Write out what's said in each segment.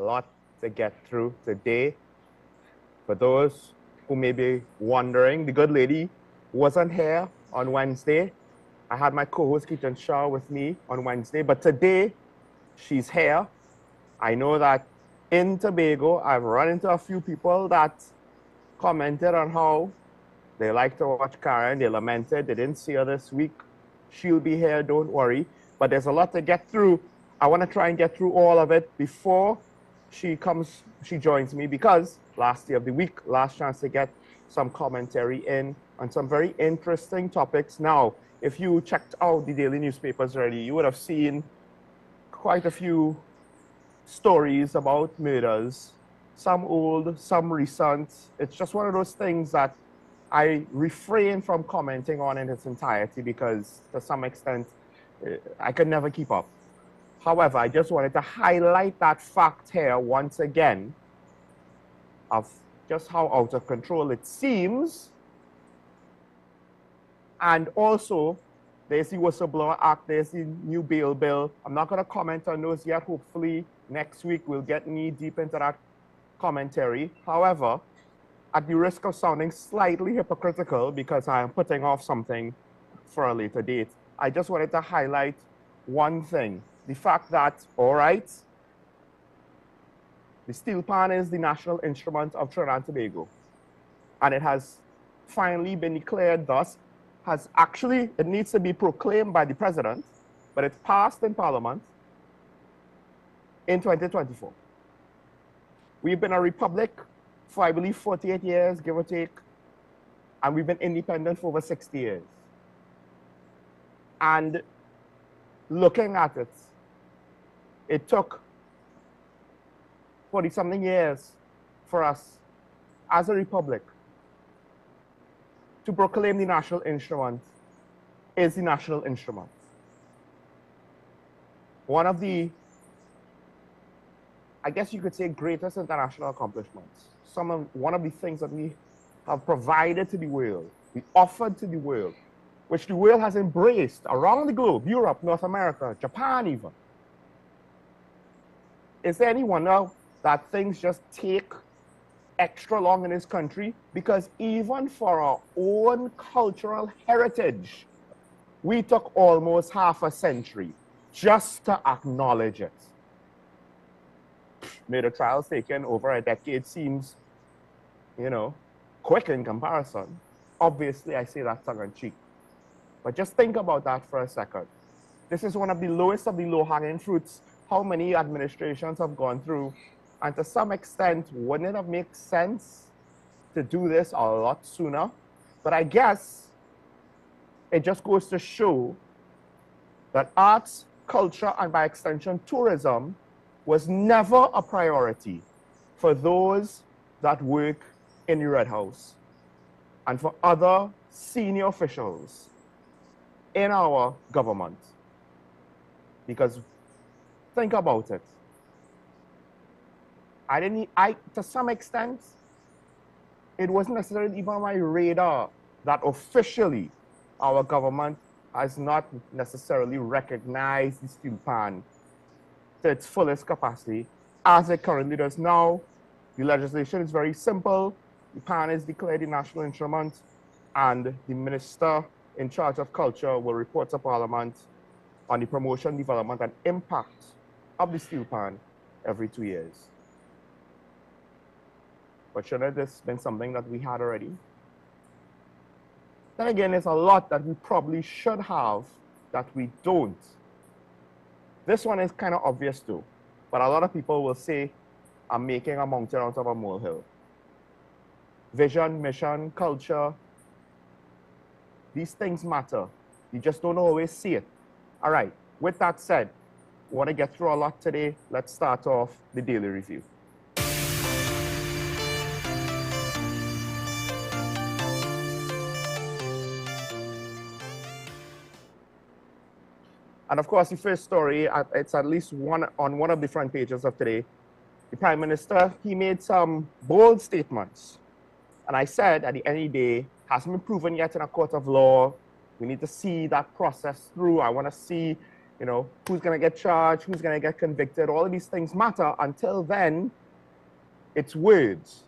lot to get through today. For those who may be wondering, the good lady wasn't here on Wednesday. I had my co-host Keaton Shaw with me on Wednesday, but today she's here. I know that in Tobago, I've run into a few people that commented on how they like to watch Karen. They lamented they didn't see her this week. She'll be here, don't worry. But there's a lot to get through. I want to try and get through all of it before she joins me, because last day of the week, last chance to get some commentary in on some very interesting topics. Now, if you checked out the daily newspapers already, you would have seen quite a few stories about murders, some old, some recent. It's just one of those things that I refrain from commenting on in its entirety because to some extent, I could never keep up. However, I just wanted to highlight that fact here once again of just how out of control it seems. And also, there's the Whistleblower Act, there's the new bail bill. I'm not going to comment on those yet. Hopefully, next week we'll get knee deep into that commentary. However, at the risk of sounding slightly hypocritical because I am putting off something for a later date, I just wanted to highlight one thing. The fact that, all right, the steel pan is the national instrument of Trinidad and Tobago. And it has finally been declared thus, it needs to be proclaimed by the president, but it's passed in Parliament in 2024. We've been a republic for, I believe, 48 years, give or take, and we've been independent for over 60 years. And looking at it, it took 40-something years for us as a republic to proclaim the national instrument is the national instrument. One of the, I guess you could say, greatest international accomplishments. One of the things that we have provided to the world, we offered to the world, which the world has embraced around the globe, Europe, North America, Japan even. Is there any wonder that things just take extra long in this country? Because even for our own cultural heritage, we took almost half a century just to acknowledge it. Murder trials taken over a decade seems, quick in comparison. Obviously, I say that tongue-in-cheek. But just think about that for a second. This is one of the lowest of the low-hanging fruits. How many administrations have gone through? And to some extent, wouldn't it have made sense to do this a lot sooner? But I guess it just goes to show that arts, culture, and by extension, tourism was never a priority for those that work in the Red House and for other senior officials in our government. Because think about it. To some extent, it wasn't necessarily even on my radar that officially our government has not necessarily recognized the steel pan to its fullest capacity as it currently does now. The legislation is very simple. The pan is declared a national instrument, and the minister in charge of culture will report to Parliament on the promotion, development, and impact of the steel pan every 2 years. But shouldn't this been something that we had already? Then again, there's a lot that we probably should have that we don't. This one is kind of obvious too, but a lot of people will say, I'm making a mountain out of a molehill. Vision, mission, culture, these things matter. You just don't always see it. All right, with that said, we want to get through a lot today. Let's start off the daily review. And of course, the first story, it's at least on one of the front pages of today. The Prime Minister, he made some bold statements. And I said, at the end of the day, hasn't been proven yet in a court of law. We need to see that process through. I want to see You know, who's going to get charged, who's going to get convicted, all of these things matter. Until then, it's words.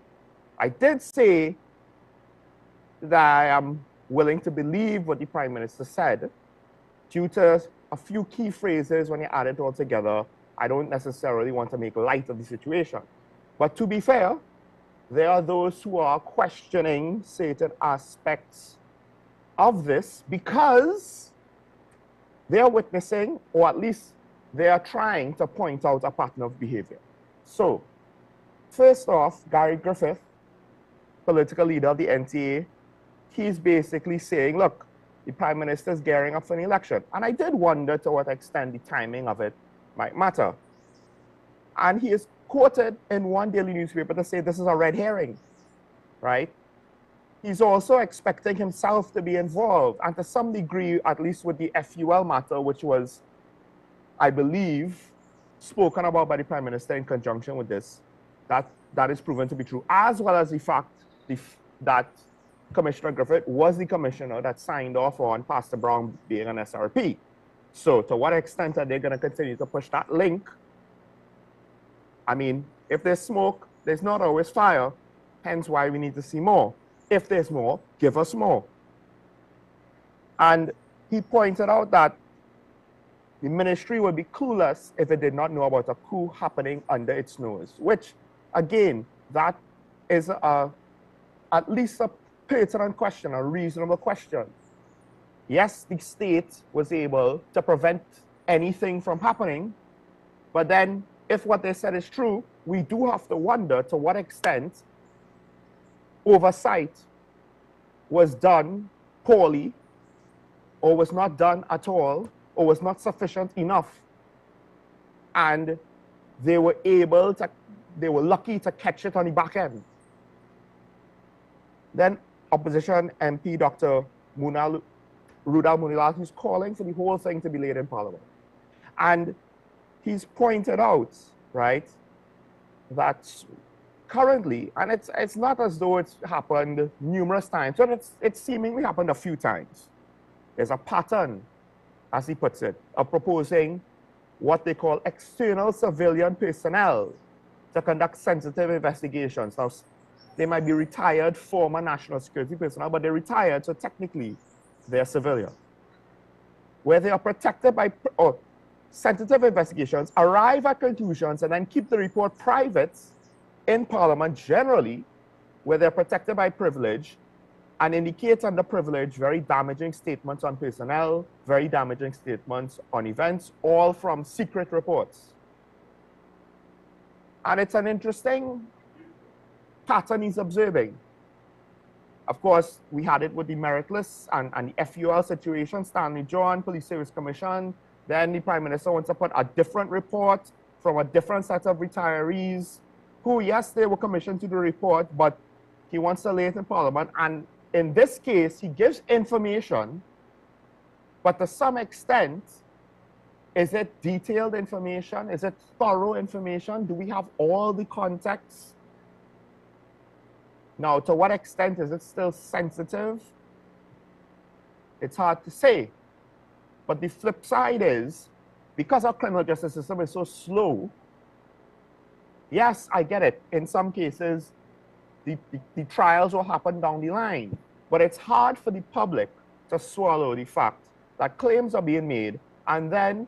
I did say that I am willing to believe what the Prime Minister said due to a few key phrases. When you add it all together, I don't necessarily want to make light of the situation. But to be fair, there are those who are questioning certain aspects of this because they are witnessing, or at least they are trying to point out a pattern of behavior. So, first off, Gary Griffith, political leader of the NTA, he's basically saying, look, the Prime Minister is gearing up for an election. And I did wonder to what extent the timing of it might matter. And he is quoted in one daily newspaper to say this is a red herring, right? He's also expecting himself to be involved, and to some degree, at least with the FUL matter, which was, I believe, spoken about by the Prime Minister in conjunction with this, that is proven to be true, as well as the fact that Commissioner Griffith was the commissioner that signed off on Pastor Brown being an SRP. So to what extent are they going to continue to push that link? I mean, if there's smoke, there's not always fire, hence why we need to see more. If there's more, give us more. And he pointed out that the ministry would be clueless if it did not know about a coup happening under its nose, which, again, that is at least a pertinent question, a reasonable question. Yes, the state was able to prevent anything from happening, but then if what they said is true, we do have to wonder to what extent oversight was done poorly, or was not done at all, or was not sufficient enough. And they were lucky to catch it on the back end. Then opposition MP Dr. Rudal Munilal, who's calling for the whole thing to be laid in Parliament. And he's pointed out, right, that currently, and it's not as though it's happened numerous times, but it's seemingly happened a few times. There's a pattern, as he puts it, of proposing what they call external civilian personnel to conduct sensitive investigations. Now, they might be retired former national security personnel, but they're retired, so technically they're civilian. Where they are protected by, or sensitive investigations, arrive at conclusions, and then keep the report private in Parliament generally, where they're protected by privilege, and indicate under privilege very damaging statements on personnel, very damaging statements on events, all from secret reports. And it's an interesting pattern he's observing. Of course, we had it with the meritless and the FUL situation, Stanley John, Police Service Commission. Then the Prime Minister wants to put a different report from a different set of retirees who, yes, they were commissioned to do the report, but he wants to lay it in Parliament. And in this case, he gives information, but to some extent, is it detailed information? Is it thorough information? Do we have all the context? Now, to what extent is it still sensitive? It's hard to say. But the flip side is, because our criminal justice system is so slow, yes, I get it. In some cases, the trials will happen down the line. But it's hard for the public to swallow the fact that claims are being made, and then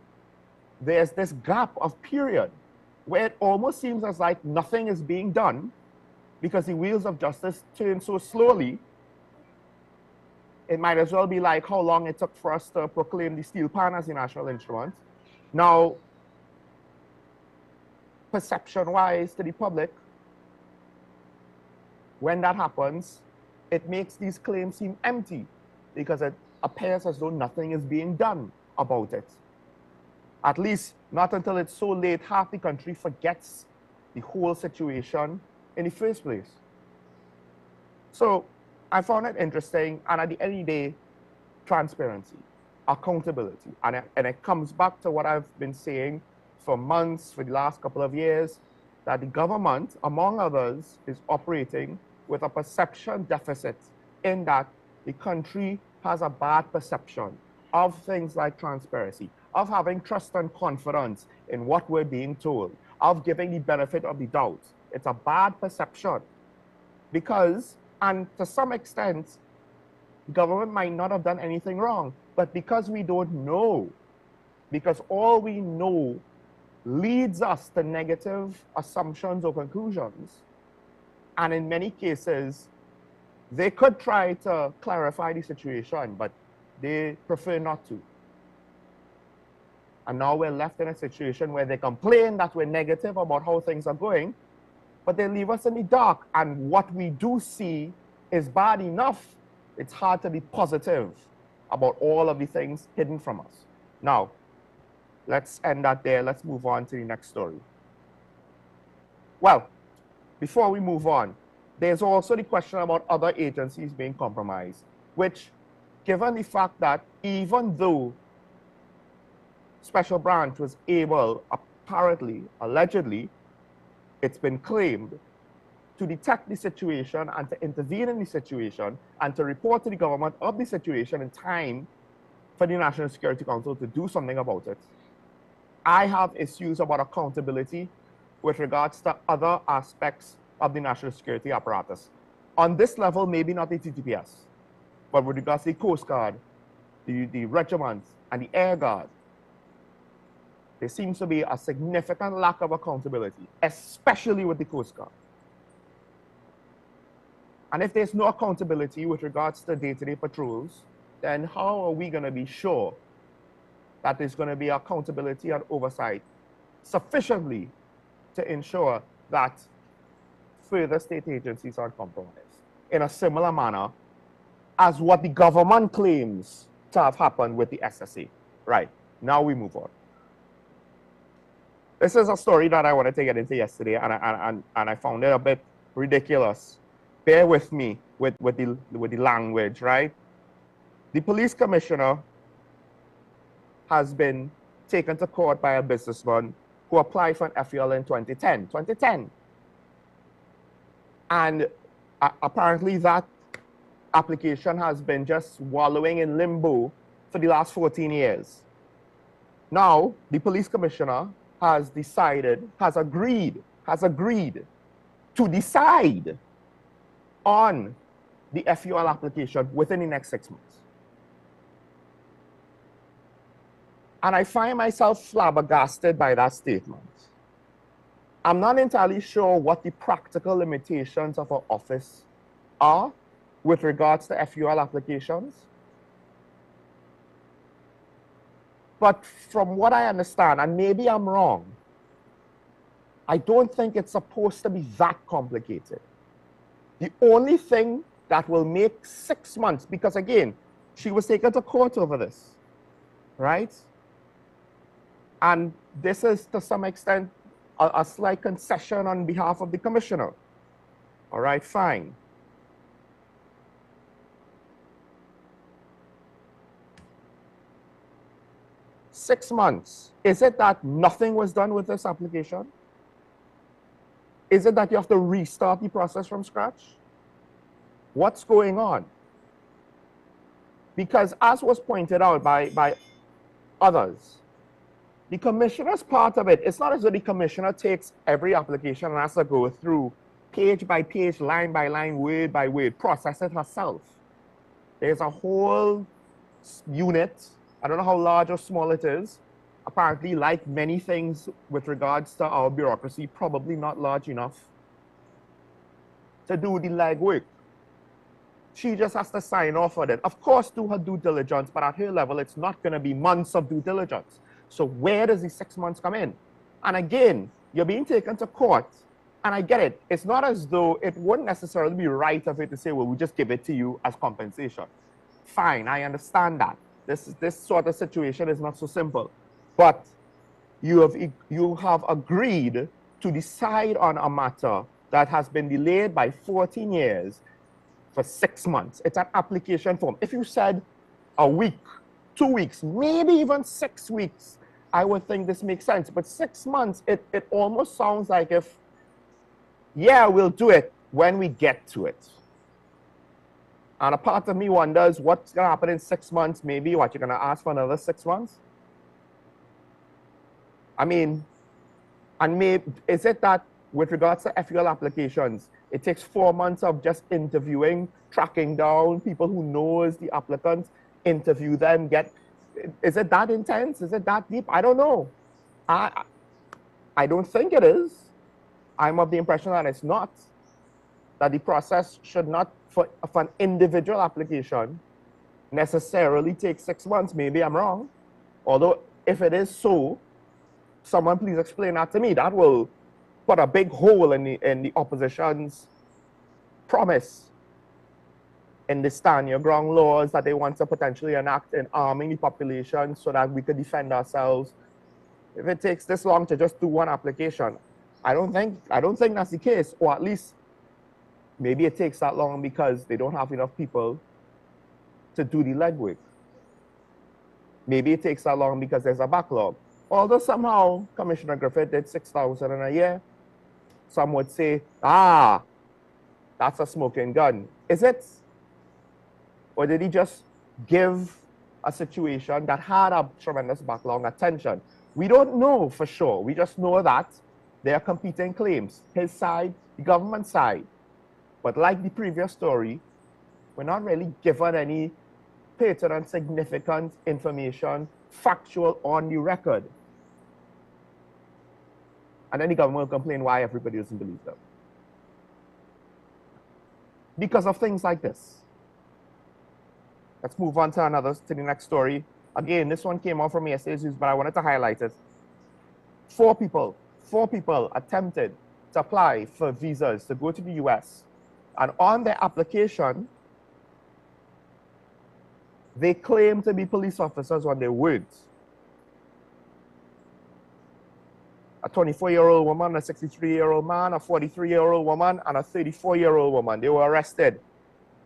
there's this gap of period where it almost seems as like nothing is being done because the wheels of justice turn so slowly. It might as well be like how long it took for us to proclaim the steel pan as the national instrument. Now, perception-wise to the public, when that happens, it makes these claims seem empty because it appears as though nothing is being done about it. At least not until it's so late, half the country forgets the whole situation in the first place. So I found it interesting, and at the end of the day, transparency, accountability. And it comes back to what I've been saying for months, for the last couple of years, that the government, among others, is operating with a perception deficit in that the country has a bad perception of things like transparency. of having trust and confidence in what we're being told, of giving the benefit of the doubt. It's a bad perception because, and to some extent, government might not have done anything wrong, but because we don't know, because all we know leads us to negative assumptions or conclusions, and in many cases, they could try to clarify the situation, but they prefer not to. And now we're left in a situation where they complain that we're negative about how things are going, but they leave us in the dark. And what we do see is bad enough. It's hard to be positive about all of the things hidden from us. Now, let's end that there. Let's move on to the next story. Well, before we move on, there's also the question about other agencies being compromised, which, given the fact that even though Special Branch was able, apparently, allegedly, it's been claimed, to detect the situation and to intervene in the situation and to report to the government of the situation in time for the National Security Council to do something about it, I have issues about accountability with regards to other aspects of the national security apparatus. On this level, maybe not the TTPS, but with regards to the Coast Guard, the regiments, and the Air Guard, there seems to be a significant lack of accountability, especially with the Coast Guard. And if there's no accountability with regards to day-to-day patrols, then how are we going to be sure that there's going to be accountability and oversight sufficiently to ensure that further state agencies are compromised in a similar manner as what the government claims to have happened with the SSA? Right, now we move on. This is a story that I wanted to get into yesterday, and I found it a bit ridiculous. Bear with me with the language, right? The police commissioner has been taken to court by a businessman who applied for an FUL in 2010. And apparently that application has been just wallowing in limbo for the last 14 years. Now, the police commissioner has agreed to decide on the FUL application within the next 6 months. And I find myself flabbergasted by that statement. I'm not entirely sure what the practical limitations of our office are with regards to FUL applications. But from what I understand, and maybe I'm wrong, I don't think it's supposed to be that complicated. The only thing that will make 6 months, because again, she was taken to court over this, right? And this is to some extent a slight concession on behalf of the commissioner. All right, fine. Six months. Is it that nothing was done with this application? Is it that you have to restart the process from scratch? What's going on? Because as was pointed out by others, the commissioner's part of it, it's not as though the commissioner takes every application and has to go through page by page, line by line, word by word, process it herself. There's a whole unit, I don't know how large or small it is, apparently like many things with regards to our bureaucracy, probably not large enough to do the legwork. She just has to sign off on it. Of course, do her due diligence, but at her level, it's not going to be months of due diligence. So where does the 6 months come in? And again, you're being taken to court, and I get it. It's not as though it wouldn't necessarily be right of it to say, well, we just give it to you as compensation. Fine, I understand that. This sort of situation is not so simple. But you have agreed to decide on a matter that has been delayed by 14 years for 6 months. It's an application form. If you said a week, 2 weeks, maybe even 6 weeks, I would think this makes sense. But 6 months, it almost sounds like if, yeah, we'll do it when we get to it. And a part of me wonders what's going to happen in 6 months. Maybe what, you're going to ask for another 6 months? I mean, and maybe, is it that with regards to FUL applications, it takes 4 months of just interviewing, tracking down people who knows the applicants, interview them, is it that intense? Is it that deep? I don't know. I don't think it is. I'm of the impression that it's not, that the process should not, for an individual application, necessarily take 6 months. Maybe I'm wrong. Although, if it is so, someone please explain that to me. That will put a big hole in the opposition's promise in the stand your ground laws that they want to potentially enact in arming the population so that we could defend ourselves. If it takes this long to just do one application, I don't think that's the case. Or at least maybe it takes that long because they don't have enough people to do the legwork. Maybe it takes that long because there's a backlog. Although somehow Commissioner Griffith did 6,000 in a year, some would say, that's a smoking gun. Is it? Or did he just give a situation that had a tremendous backlog attention? We don't know for sure. We just know that there are competing claims, his side, the government side. But like the previous story, we're not really given any pertinent, significant information, factual on the record. And then the government will complain why everybody doesn't believe them. Because of things like this. Let's move on to the next story. Again, this one came out from yesterday's news, but I wanted to highlight it. 4 people attempted to apply for visas to go to the US. And on their application, they claim to be police officers when they weren't. A 24-year-old woman, a 63-year-old man, a 43-year-old woman, and a 34-year-old woman. They were arrested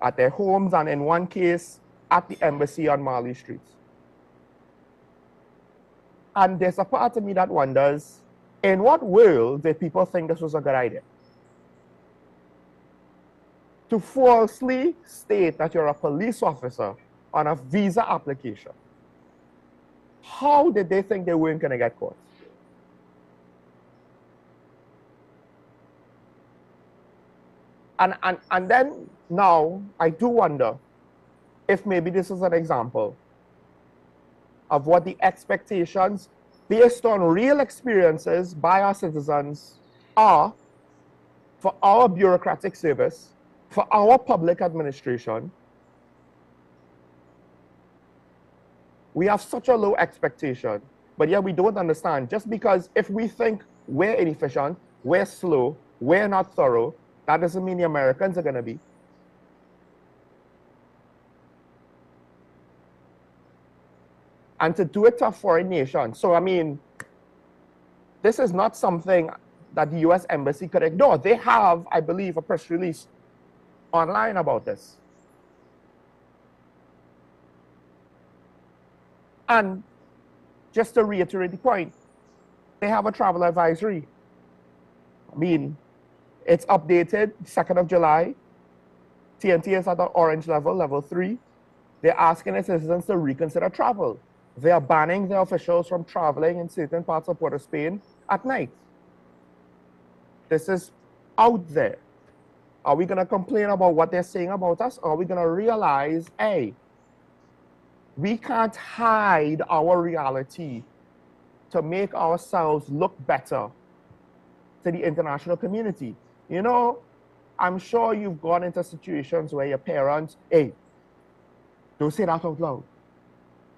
at their homes and in one case at the embassy on Marley Street. And there's a part of me that wonders, in what world did people think this was a good idea? To falsely state that you're a police officer on a visa application. How did they think they weren't going to get caught? And then now I do wonder if maybe this is an example of what the expectations based on real experiences by our citizens are for our bureaucratic service, for our public administration. We have such a low expectation, but yet we don't understand. Just because if we think we're inefficient, we're slow, we're not thorough, that doesn't mean the Americans are going to be. And to do it to a foreign nation. So, I mean, this is not something that the US Embassy could ignore. They have, I believe, a press release online about this. And just to reiterate the point, they have a travel advisory. I mean, it's updated 2nd of July. TNT is at the orange level, level 3. They're asking their citizens to reconsider travel. They are banning their officials from traveling in certain parts of Port of Spain at night. This is out there. Are we going to complain about what they're saying about us? Or are we going to realize, hey, we can't hide our reality to make ourselves look better to the international community? You know, I'm sure you've gone into situations where your parents, hey, don't say that out loud.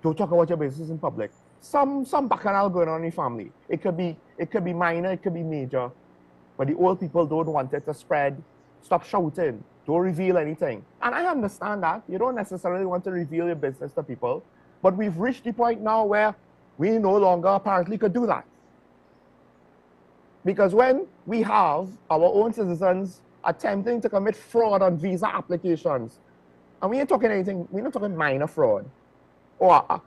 Don't talk about your business in public. Some bacchanal going on in the family. It could be minor, it could be major. But the old people don't want it to spread. Stop shouting. Don't reveal anything. And I understand that. You don't necessarily want to reveal your business to people. But we've reached the point now where we no longer apparently could do that. Because when we have our own citizens attempting to commit fraud on visa applications, and we ain't talking anything, we're not talking minor fraud, or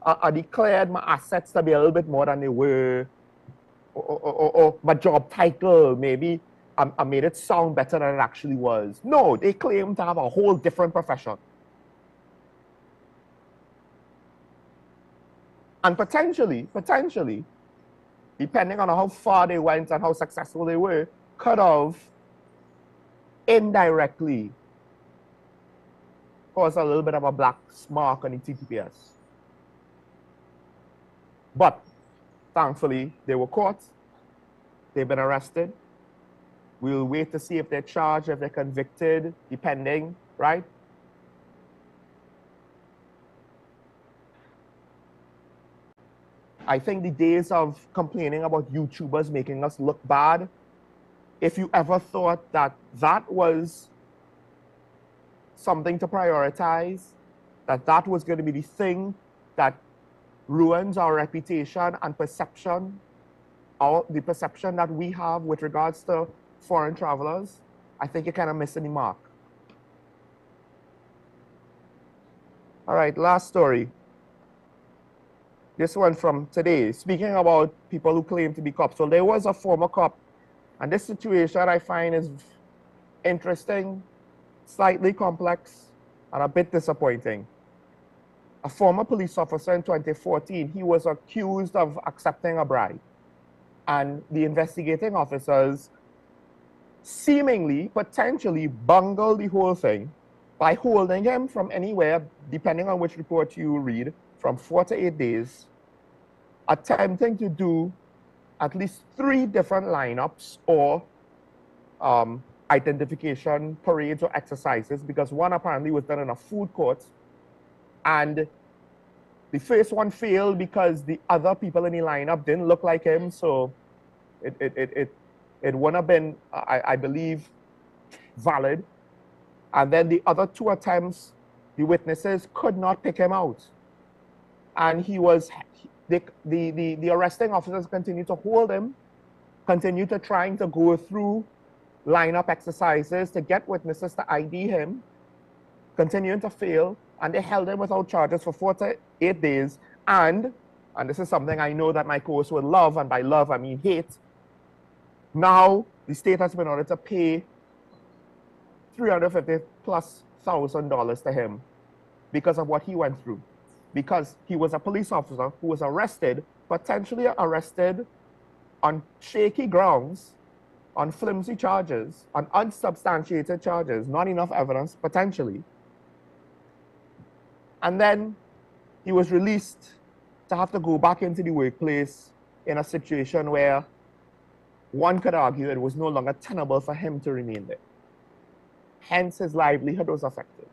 I declared my assets to be a little bit more than they were, or my job title, maybe I made it sound better than it actually was. No, they claim to have a whole different profession. And potentially, depending on how far they went and how successful they were, could have indirectly caused a little bit of a black mark on the TTPS. But thankfully, they were caught. They've been arrested. We'll wait to see if they're charged, if they're convicted, depending, right? I think the days of complaining about YouTubers making us look bad, if you ever thought that that was something to prioritize, that was going to be the thing that ruins our reputation and perception, or the perception that we have with regards to foreign travelers, I think you're kind of missing the mark. All right, last story. This one from today, speaking about people who claim to be cops. So there was a former cop, and this situation I find is interesting, slightly complex, and a bit disappointing. A former police officer in 2014, he was accused of accepting a bribe. And the investigating officers seemingly, potentially bungled the whole thing by holding him from anywhere, depending on which report you read, from 4 to 8 days, attempting to do at least 3 different lineups or identification parades or exercises, because one apparently was done in a food court, and the first one failed because the other people in the lineup didn't look like him, so it wouldn't have been, I believe, valid. And then the other 2 attempts, the witnesses could not pick him out. And he was, the arresting officers continued to hold him, continued to trying to go through lineup exercises to get witnesses to ID him, continuing to fail, and they held him without charges for 4 to 8 days. And this is something I know that my co-host would love, and by love I mean hate. Now the state has been ordered to pay $350,000+ to him because of what he went through. Because he was a police officer who was arrested, potentially arrested on shaky grounds, on flimsy charges, on unsubstantiated charges, not enough evidence, potentially. And then he was released to have to go back into the workplace in a situation where one could argue it was no longer tenable for him to remain there. Hence, his livelihood was affected.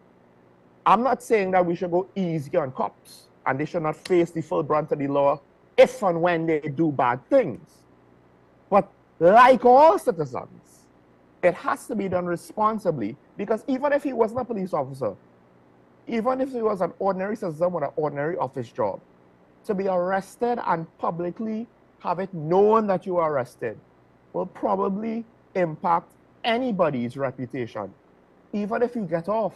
I'm not saying that we should go easy on cops and they should not face the full brunt of the law if and when they do bad things. But like all citizens, it has to be done responsibly, because even if he wasn't a police officer, even if he was an ordinary citizen with an ordinary office job, to be arrested and publicly have it known that you are arrested will probably impact anybody's reputation, even if you get off.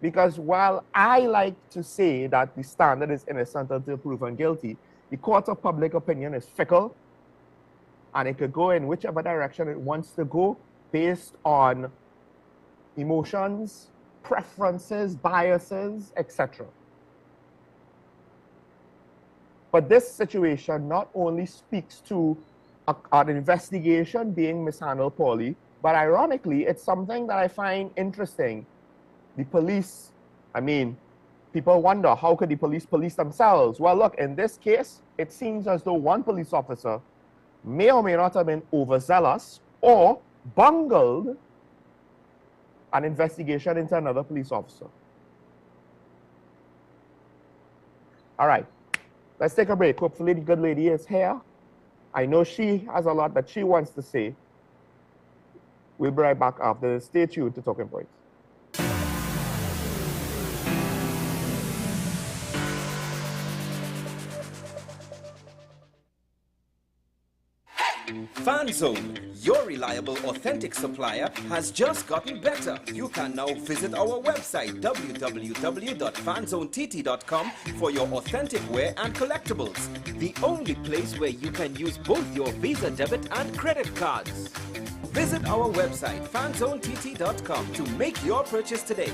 Because while I like to say that the standard is innocent until proven guilty, the court of public opinion is fickle, and it could go in whichever direction it wants to go based on emotions, preferences, biases, etc. But this situation not only speaks to an investigation being mishandled poorly, but ironically, it's something that I find interesting. The police, I mean, people wonder, how could the police police themselves? Well, look, in this case, it seems as though one police officer may or may not have been overzealous or bungled an investigation into another police officer. All right, let's take a break. Hopefully the good lady is here. I know she has a lot that she wants to say. We'll be right back after. Stay tuned to Talking Points. FanZone, your reliable, authentic supplier, has just gotten better. You can now visit our website www.fanzonett.com for your authentic wear and collectibles. The only place where you can use both your Visa debit and credit cards. Visit our website fanzonett.com to make your purchase today.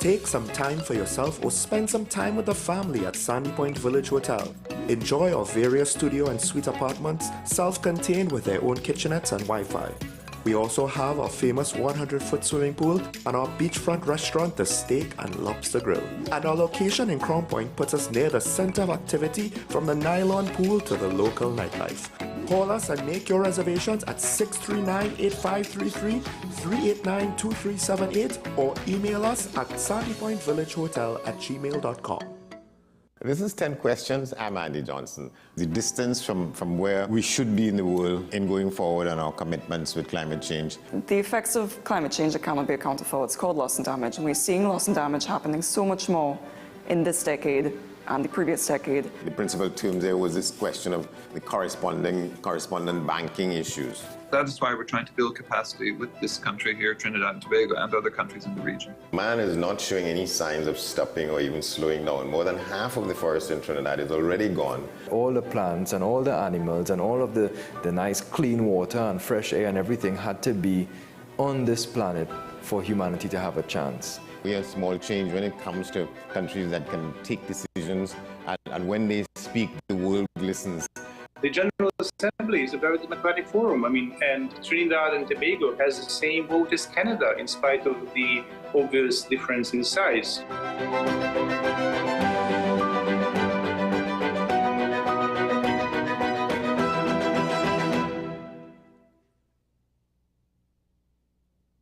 Take some time for yourself or spend some time with the family at Sandy Point Village Hotel. Enjoy our various studio and suite apartments, self-contained with their own kitchenettes and Wi-Fi. We also have our famous 100-foot swimming pool and our beachfront restaurant, The Steak and Lobster Grill. And our location in Crown Point puts us near the center of activity from the nylon pool to the local nightlife. Call us and make your reservations at 639-8533, 389-2378 or email us at sandypointvillagehotel@gmail.com. This is 10 questions. I'm Andy Johnson. The distance from where we should be in the world in going forward on our commitments with climate change. The effects of climate change that cannot be accounted for, it's called loss and damage. And we're seeing loss and damage happening so much more in this decade and the previous decade. The principal term there was this question of the correspondent banking issues. That is why we're trying to build capacity with this country here, Trinidad and Tobago, and other countries in the region. Man is not showing any signs of stopping or even slowing down. More than half of the forest in Trinidad is already gone. All the plants and all the animals and all of the nice clean water and fresh air and everything had to be on this planet for humanity to have a chance. We have small change when it comes to countries that can take decisions, and when they speak, the world listens. The General Assembly is a very democratic forum. And Trinidad and Tobago has the same vote as Canada, in spite of the obvious difference in size.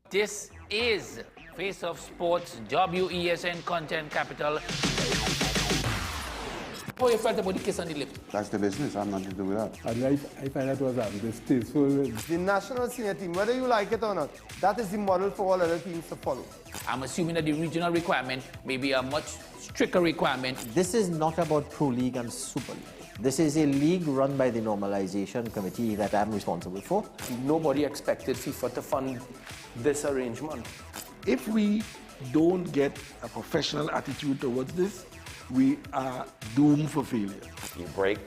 This is Face of Sports, WESN Content Capital. How you felt about the kiss on the lip? That's the business. I'm not to do with that. I find that was distasteful. The national senior team, whether you like it or not, that is the model for all other teams to follow. I'm assuming that the regional requirement may be a much stricter requirement. This is not about Pro League and Super League. This is a league run by the Normalization Committee that I'm responsible for. Nobody expected FIFA to fund this arrangement. If we don't get a professional attitude towards this, we are doomed for failure. You break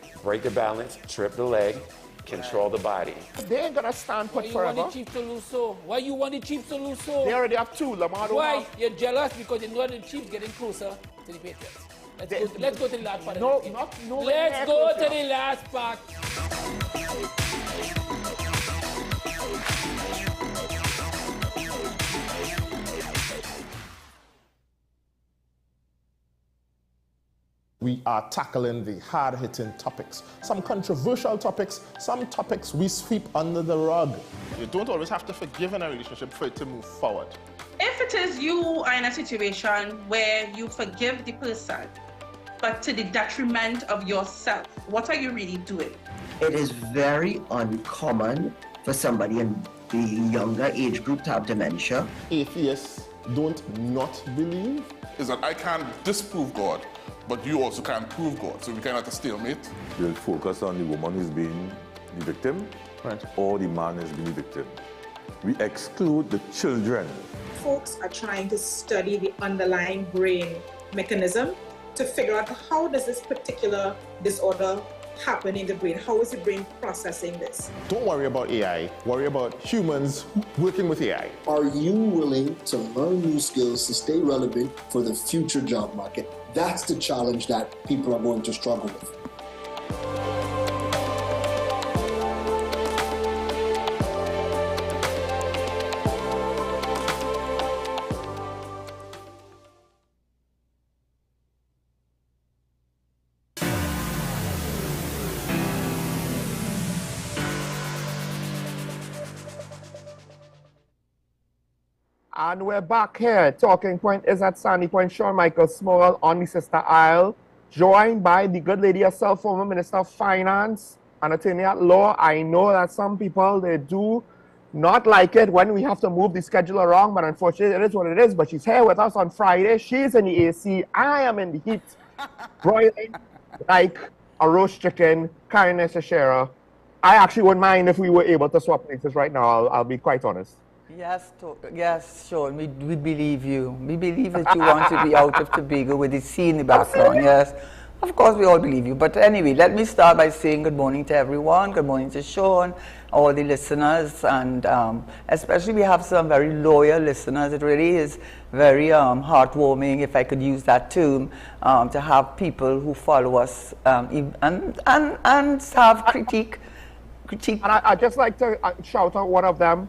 the balance, trip the leg, control the body. They ain't gonna stand put forever. Why you want the Chiefs to lose so? Why you want the Chiefs to lose so? They already have two. Lamar don't Why? have. You're jealous because you know the Chiefs getting closer to the Patriots. Let's go to the last part. No, of the not no. Let's go to the last part. We are tackling the hard-hitting topics, some controversial topics, some topics we sweep under the rug. You don't always have to forgive in a relationship for it to move forward. If it is you are in a situation where you forgive the person, but to the detriment of yourself, what are you really doing? It is very uncommon for somebody in the younger age group to have dementia. Atheists don't not believe. Is that I can't disprove God, but you also can't prove God, so we kind of at a stalemate. We'll focus on the woman who's being the victim, right, or the man who's being the victim. We exclude the children. Folks are trying to study the underlying brain mechanism to figure out how does this particular disorder happen in the brain? How is the brain processing this? Don't worry about AI, worry about humans working with AI. Are you willing to learn new skills to stay relevant for the future job market? That's the challenge that people are going to struggle with. And we're back here. Talking Point is at Sandy Point. Sean Michael Small on the Sister Isle, joined by the good lady herself, former Minister of Finance and attorney at law. I know that some people, they do not like it when we have to move the schedule around, but unfortunately it is what it is. But she's here with us on Friday. She's in the AC. I am in the heat, broiling like a roast chicken. Karen Shashera. I actually wouldn't mind if we were able to swap places right now. I'll be quite honest. Yes, Sean, we believe you. We believe that you want to be out of Tobago with the sea in the background, yes. Of course, we all believe you. But anyway, let me start by saying good morning to everyone. Good morning to Sean, all the listeners, and especially we have some very loyal listeners. It really is very heartwarming, if I could use that term, to have people who follow us and have critique. And I'd just like to shout out one of them,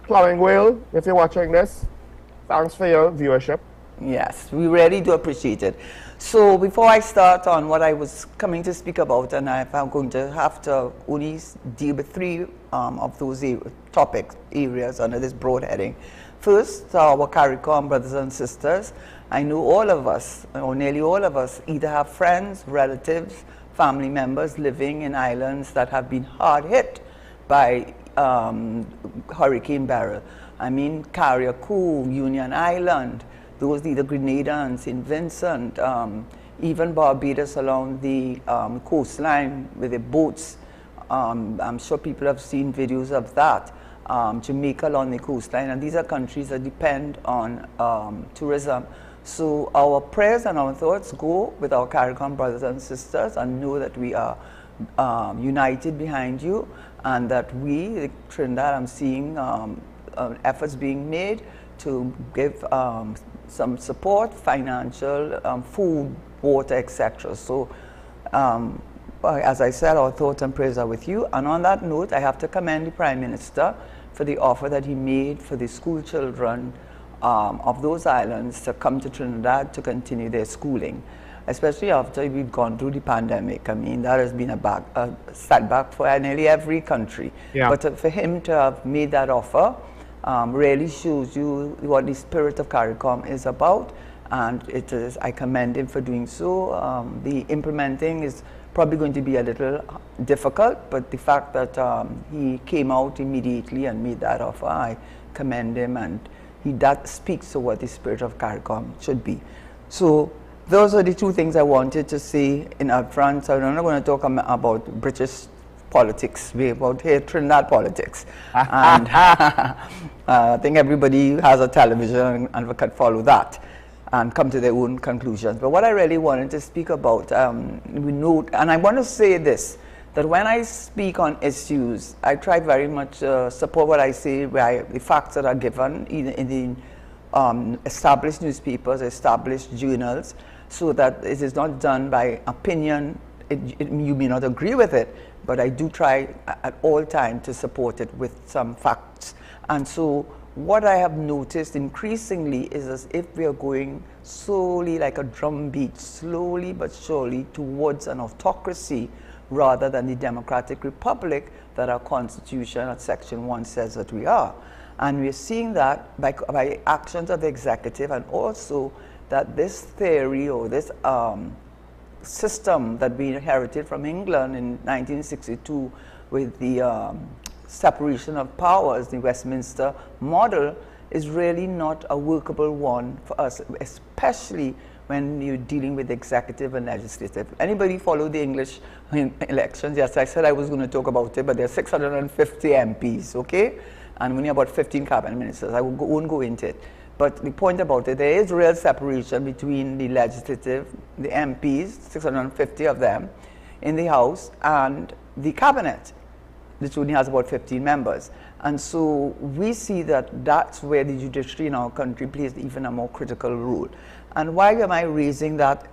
Plowing Whale, if you're watching this. Thanks for your viewership. Yes, we really do appreciate it. So before I start on what I was coming to speak about, and I'm going to have to only deal with three of those topic areas under this broad heading. First, our CARICOM brothers and sisters. I know all of us, or nearly all of us, either have friends, relatives, family members living in islands that have been hard hit by Hurricane Beryl. I mean, Carriacou, Union Island, those the Grenada and St. Vincent, even Barbados along the coastline with the boats. I'm sure people have seen videos of that. Jamaica along the coastline, and these are countries that depend on tourism. So our prayers and our thoughts go with our CARICOM brothers and sisters, and know that we are united behind you, and that we, Trinidad, I'm seeing efforts being made to give some support, financial, food, water, etc. So as I said, our thoughts and prayers are with you. And on that note, I have to commend the Prime Minister for the offer that he made for the school children of those islands to come to Trinidad to continue their schooling, especially after we've gone through the pandemic. I mean, that has been a setback for nearly every country. Yeah. But for him to have made that offer really shows you what the spirit of CARICOM is about, and it is, I commend him for doing so. The implementing is probably going to be a little difficult, but the fact that he came out immediately and made that offer, I commend him, and that speaks to what the spirit of CARICOM should be. So those are the two things I wanted to say in upfront. So I'm not going to talk about British politics, we're about here Trinidad politics. And I think everybody has a television and can follow that and come to their own conclusions. But what I really wanted to speak about, we know, and I want to say this, that when I speak on issues, I try very much support what I say by the facts that are given in the established newspapers, established journals, so that it is not done by opinion. You may not agree with it, but I do try at all times to support it with some facts. And so what I have noticed increasingly is as if we are going slowly like a drumbeat, slowly but surely towards an autocracy rather than the democratic republic that our constitution at section 1 says that we are. And we're seeing that by actions of the executive, and also that this theory or this system that we inherited from England in 1962 with the separation of powers, the Westminster model, is really not a workable one for us, especially when you're dealing with executive and legislative. Anybody follow the English elections? Yes, I said I was going to talk about it, but there are 650 MPs, okay? And only about 15 cabinet ministers. I won't go into it. But the point about it, there is real separation between the legislative, the MPs, 650 of them, in the House, and the cabinet, which only has about 15 members. And so we see that that's where the judiciary in our country plays even a more critical role. And why am I raising that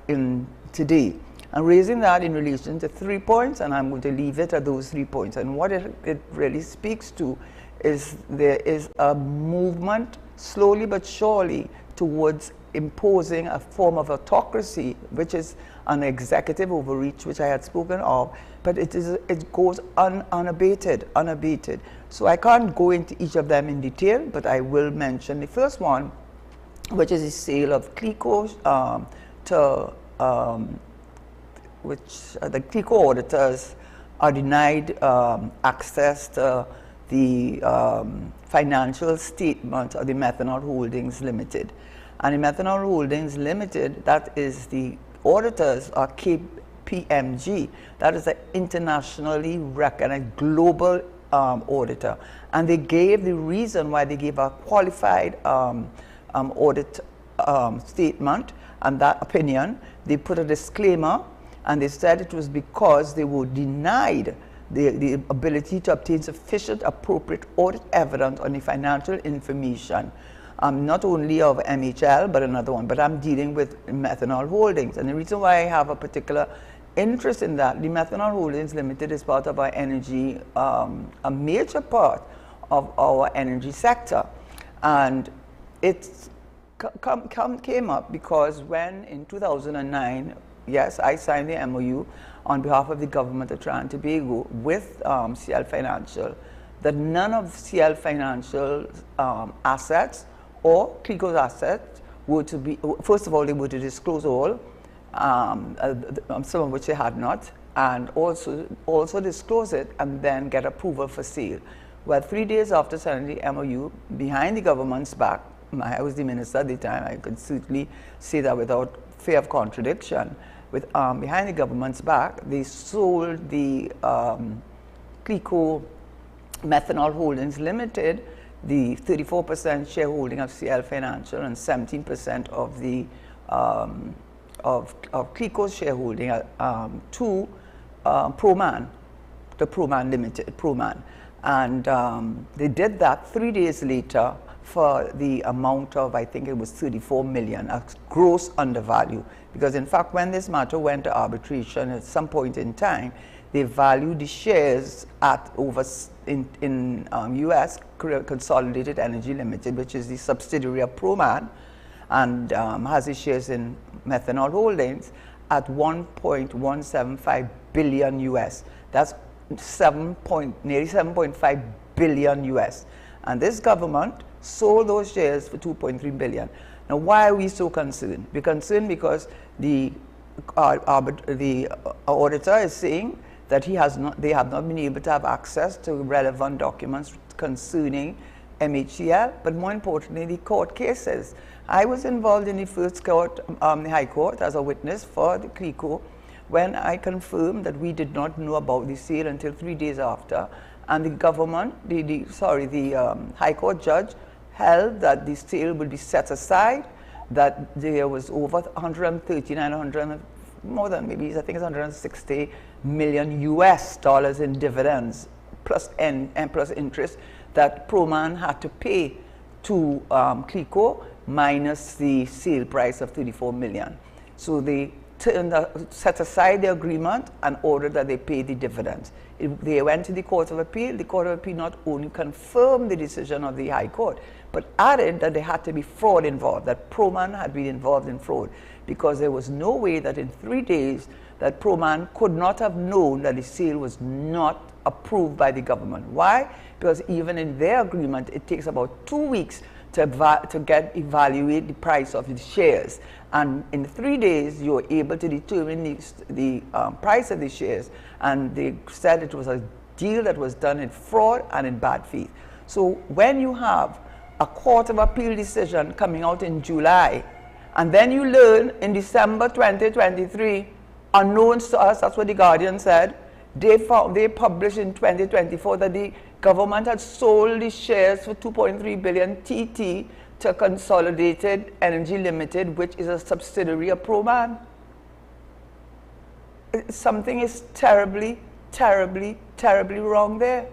today? I'm raising that in relation to 3 points, and I'm going to leave it at those 3 points. And what it really speaks to is there is a movement, slowly but surely, towards imposing a form of autocracy, which is an executive overreach, which I had spoken of, but it goes unabated. So I can't go into each of them in detail, but I will mention the first one, which is the sale of CLICO which the CLICO auditors are denied access to the financial statement of the Methanol Holdings Limited. And the Methanol Holdings Limited, that is the auditors are KPMG. That is an internationally recognized global auditor. And they gave the reason why they gave a qualified audit statement and that opinion. They put a disclaimer And they said it was because they were denied the ability to obtain sufficient appropriate audit evidence on the financial information, not only of MHL, but another one. But I'm dealing with Methanol Holdings. And the reason why I have a particular interest in that, the Methanol Holdings Limited is part of our energy, a major part of our energy sector. And it came up because when in 2009, yes, I signed the MOU on behalf of the government of Trinidad and Tobago with CL Financial, that none of CL Financial assets or CLICO's assets were to be, first of all, they were to disclose all, some of which they had not, and also disclose it and then get approval for sale. Well, 3 days after signing the MOU, behind the government's back, I was the minister at the time, I could certainly say that without fear of contradiction, behind the government's back, they sold the CLICO Methanol Holdings Limited, the 34% shareholding of CL Financial and 17% of the of CLICO's shareholding to Proman, the Proman Limited, Proman. And they did that 3 days later for the amount of, I think it was 34 million, a gross undervalue. Because in fact, when this matter went to arbitration at some point in time, they valued the shares at over in US Consolidated Energy Limited, which is the subsidiary of Proman, and has its shares in Methanol Holdings at 1.175 billion US. That's nearly 7.5 billion US. And this government sold those shares for 2.3 billion. Now, why are we so concerned? We're concerned because the auditor is saying that they have not been able to have access to relevant documents concerning MHCL, but more importantly, the court cases. I was involved in the first court, the High Court, as a witness for the CLICO, when I confirmed that we did not know about the sale until 3 days after, and the government, the High Court judge held that the sale would be set aside, that there was over 139, more than maybe, I think it's 160 million US dollars in dividends, plus interest, that Proman had to pay to CLICO minus the sale price of 34 million. So they set aside the agreement and ordered that they pay the dividends. They went to the Court of Appeal. The Court of Appeal not only confirmed the decision of the High Court, but added that there had to be fraud involved, that Proman had been involved in fraud, because there was no way that in 3 days that Proman could not have known that the sale was not approved by the government. Why? Because even in their agreement, it takes about 2 weeks to evaluate the price of the shares. And in 3 days, you were able to determine the price of the shares. And they said it was a deal that was done in fraud and in bad faith. So when you have a Court of Appeal decision coming out in July, and then you learn in December 2023, unknowns to us, that's what the Guardian said, they published in 2024 that the government had sold the shares for 2.3 billion TT to Consolidated Energy Limited, which is a subsidiary of Proman. Something is terribly, terribly, terribly wrong there.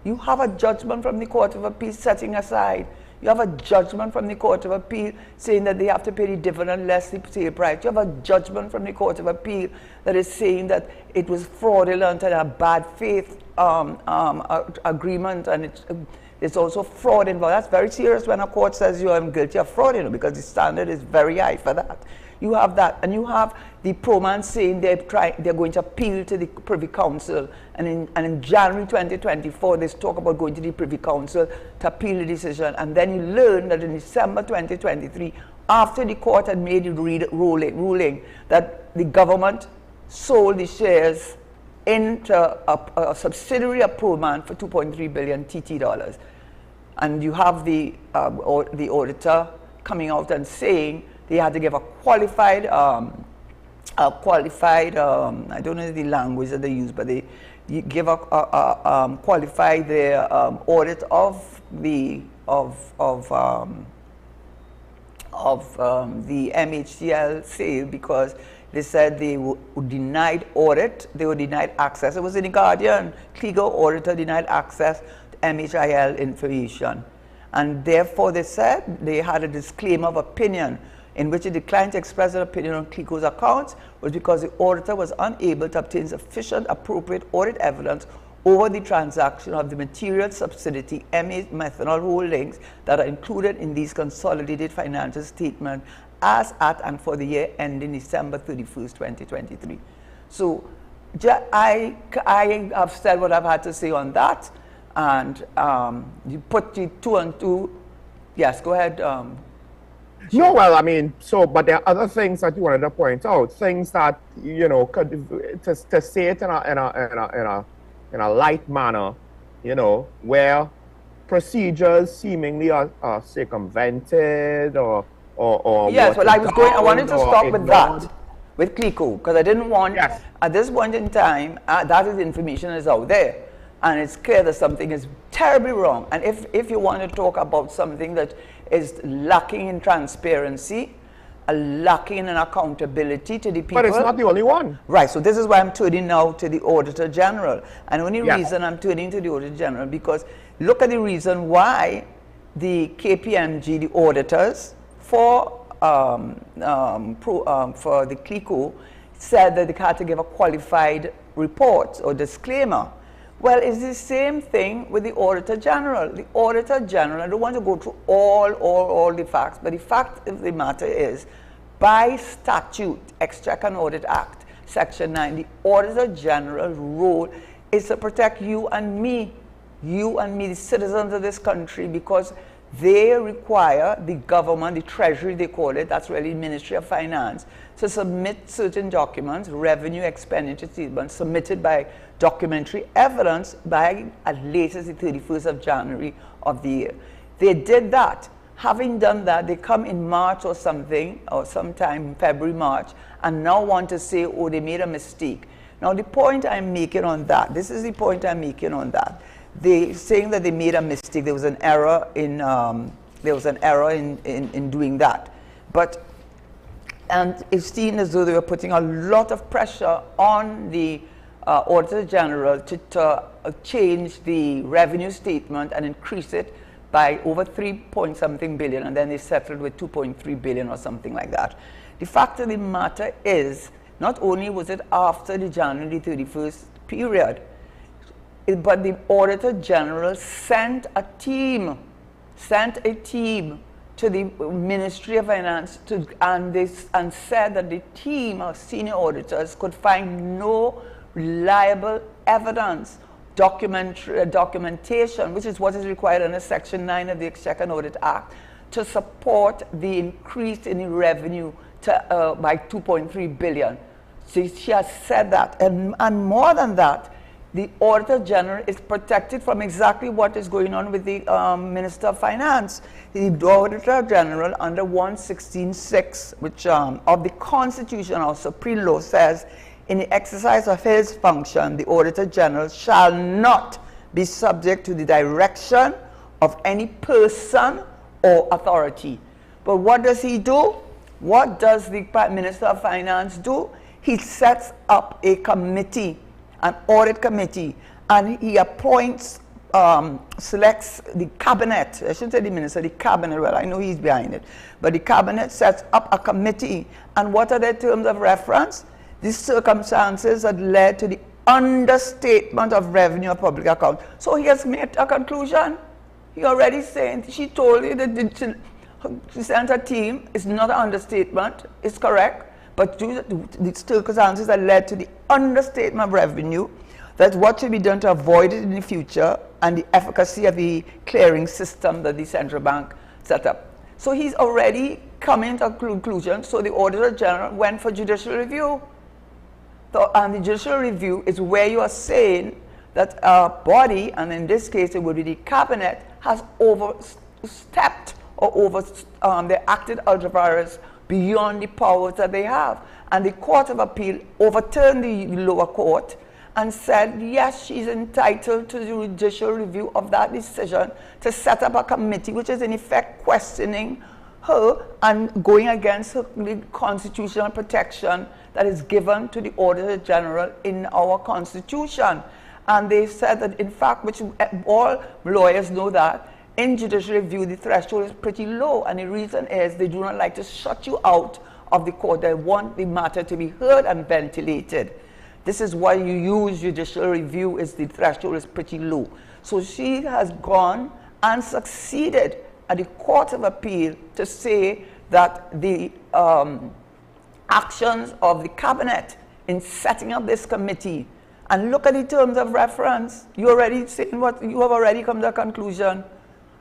You have a judgment from the Court of Appeal setting aside. You have a judgment from the Court of Appeal saying that they have to pay the dividend less the sale price. You have a judgment from the Court of Appeal that is saying that it was fraudulent and a bad faith agreement, and it's also fraud involved. That's very serious when a court says you are guilty of fraud, because the standard is very high for that. You have that, and you have the Proman saying they're going to appeal to the Privy Council, and in January 2024 they talk about going to the Privy Council to appeal the decision, and then you learn that in December 2023, after the court had made the ruling that the government sold the shares into a subsidiary of Proman for 2.3 billion TT dollars, and you have the auditor coming out and saying they had to give a qualified, I don't know the language that they use, but they give a qualified their audit of the MHCL sale, because They said they were denied audit, they were denied access. It was in the Guardian. Legal auditor denied access to MHIL information. And therefore, they said they had a disclaimer of opinion in which it declined to express an opinion on Clico's accounts was because the auditor was unable to obtain sufficient appropriate audit evidence over the transaction of the material subsidiary MA Methanol Holdings that are included in these consolidated financial statements as at and for the year ending December 31st, 2023. So I have said what I've had to say on that, and you put the 2 and 2. Yes, go ahead. No, well, I mean, but there are other things that you wanted to point out, things that, you know, could, to say it in a light manner, you know, where procedures seemingly are circumvented or yes, well, I wanted to stop with that, with Clico, because I didn't want, at this point in time, that is information is out there, and it's clear that something is terribly wrong. And if you want to talk about something that is lacking in transparency, lacking in accountability to the people. But it's not the only one. Right, so this is why I'm turning now to the Auditor General. And the only reason I'm turning to the Auditor General, because look at the reason why the KPMG, the auditors for the Clico, said that they had to give a qualified report or disclaimer. Well, it's the same thing with the Auditor General. The Auditor General, I don't want to go through all the facts, but the fact of the matter is, by statute, Exchequer and Audit Act, Section 9, the Auditor General's role is to protect you and me, the citizens of this country, because they require the government, the Treasury they call it, that's really Ministry of Finance, to submit certain documents, revenue expenditure statements, submitted by documentary evidence by at latest the 31st of January of the year. They did that. Having done that, they come in March or something, or sometime in February, March, and now want to say, oh, they made a mistake. Now, the point I'm making on that, this is the point I'm making on that. They saying that they made a mistake, there was an error in doing that. But, and it seemed as though they were putting a lot of pressure on the Auditor General to change the revenue statement and increase it by over 3-point-something billion, and then they settled with 2.3 billion or something like that. The fact of the matter is, not only was it after the January 31st period, but the Auditor General sent a team to the Ministry of Finance and said that the team of senior auditors could find no reliable evidence, documentation, which is what is required under Section 9 of the Exchequer and Audit Act, to support the increase in the revenue to, by 2.3 billion. So she has said that, and more than that, the Auditor General is protected from exactly what is going on with the Minister of Finance. The Auditor General under 116(6), which of the Constitution or Supreme Law says, in the exercise of his function, the Auditor General shall not be subject to the direction of any person or authority. But what does he do? What does the Minister of Finance do? He sets up a committee, an audit committee, and he appoints, selects the cabinet. I shouldn't say the minister, the cabinet. Well, I know he's behind it. But the cabinet sets up a committee. And what are their terms of reference? These circumstances that led to the understatement of revenue of public account. So he has made a conclusion. He already said, she told you that she sent a team. It's not an understatement. It's correct. But the circumstances that led to the understatement of revenue, that's what should be done to avoid it in the future, and the efficacy of the clearing system that the central bank set up. So he's already coming to a conclusion. So the Auditor General went for judicial review. And the judicial review is where you are saying that a body, and in this case it would be the cabinet, has overstepped or they acted ultra vires beyond the powers that they have. And the Court of Appeal overturned the lower court and said, yes, she's entitled to the judicial review of that decision to set up a committee, which is in effect questioning her and going against her constitutional protection that is given to the Auditor General in our Constitution. And they said that, in fact, which all lawyers know that, in judicial review, the threshold is pretty low. And the reason is they do not like to shut you out of the court. They want the matter to be heard and ventilated. This is why you use judicial review, is the threshold is pretty low. So she has gone and succeeded at the Court of Appeal to say that the actions of the cabinet in setting up this committee, and look at the terms of reference, you already saying what you have already come to a conclusion.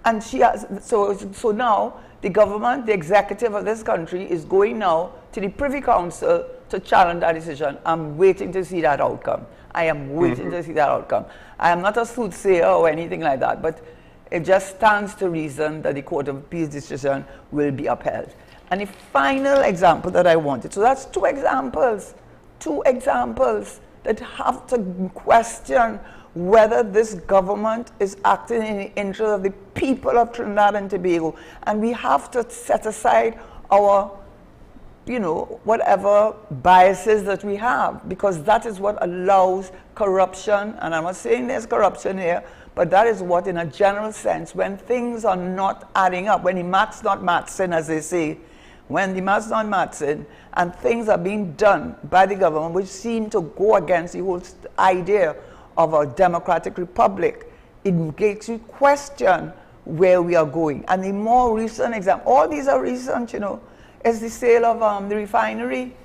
And she has, so now the government, the executive of this country is going now to the Privy Council to challenge that decision. I'm waiting to see that outcome. I am waiting to see that outcome. I am not a soothsayer or anything like that, but it just stands to reason that the Court of Appeal's decision will be upheld. And the final example that I wanted, so that's two examples that have to question whether this government is acting in the interest of the people of Trinidad and Tobago. And we have to set aside our, whatever biases that we have, because that is what allows corruption. And I'm not saying there's corruption here, but that is what, in a general sense, when things are not adding up, when the math's not mathsing, as they say, when the math's not mathsing, and things are being done by the government which seem to go against the whole idea of a democratic republic, it makes you question where we are going. And the more recent example, all these are recent, is the sale of the refinery.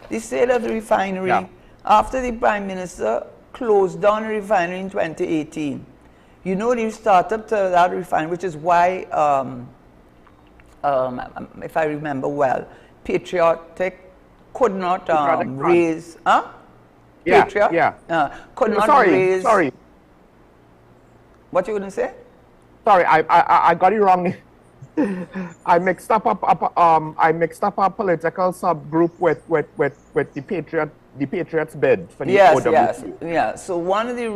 The sale of the refinery after the Prime Minister closed down the refinery in 2018. The startup to that refinery, which is why, if I remember well, Patriotic could not raise, Patriot? Could not raise. Sorry. What you going to say? Sorry, I got it wrong. I mixed up a political subgroup with the Patriots bid for the OWC. Yes. So one of the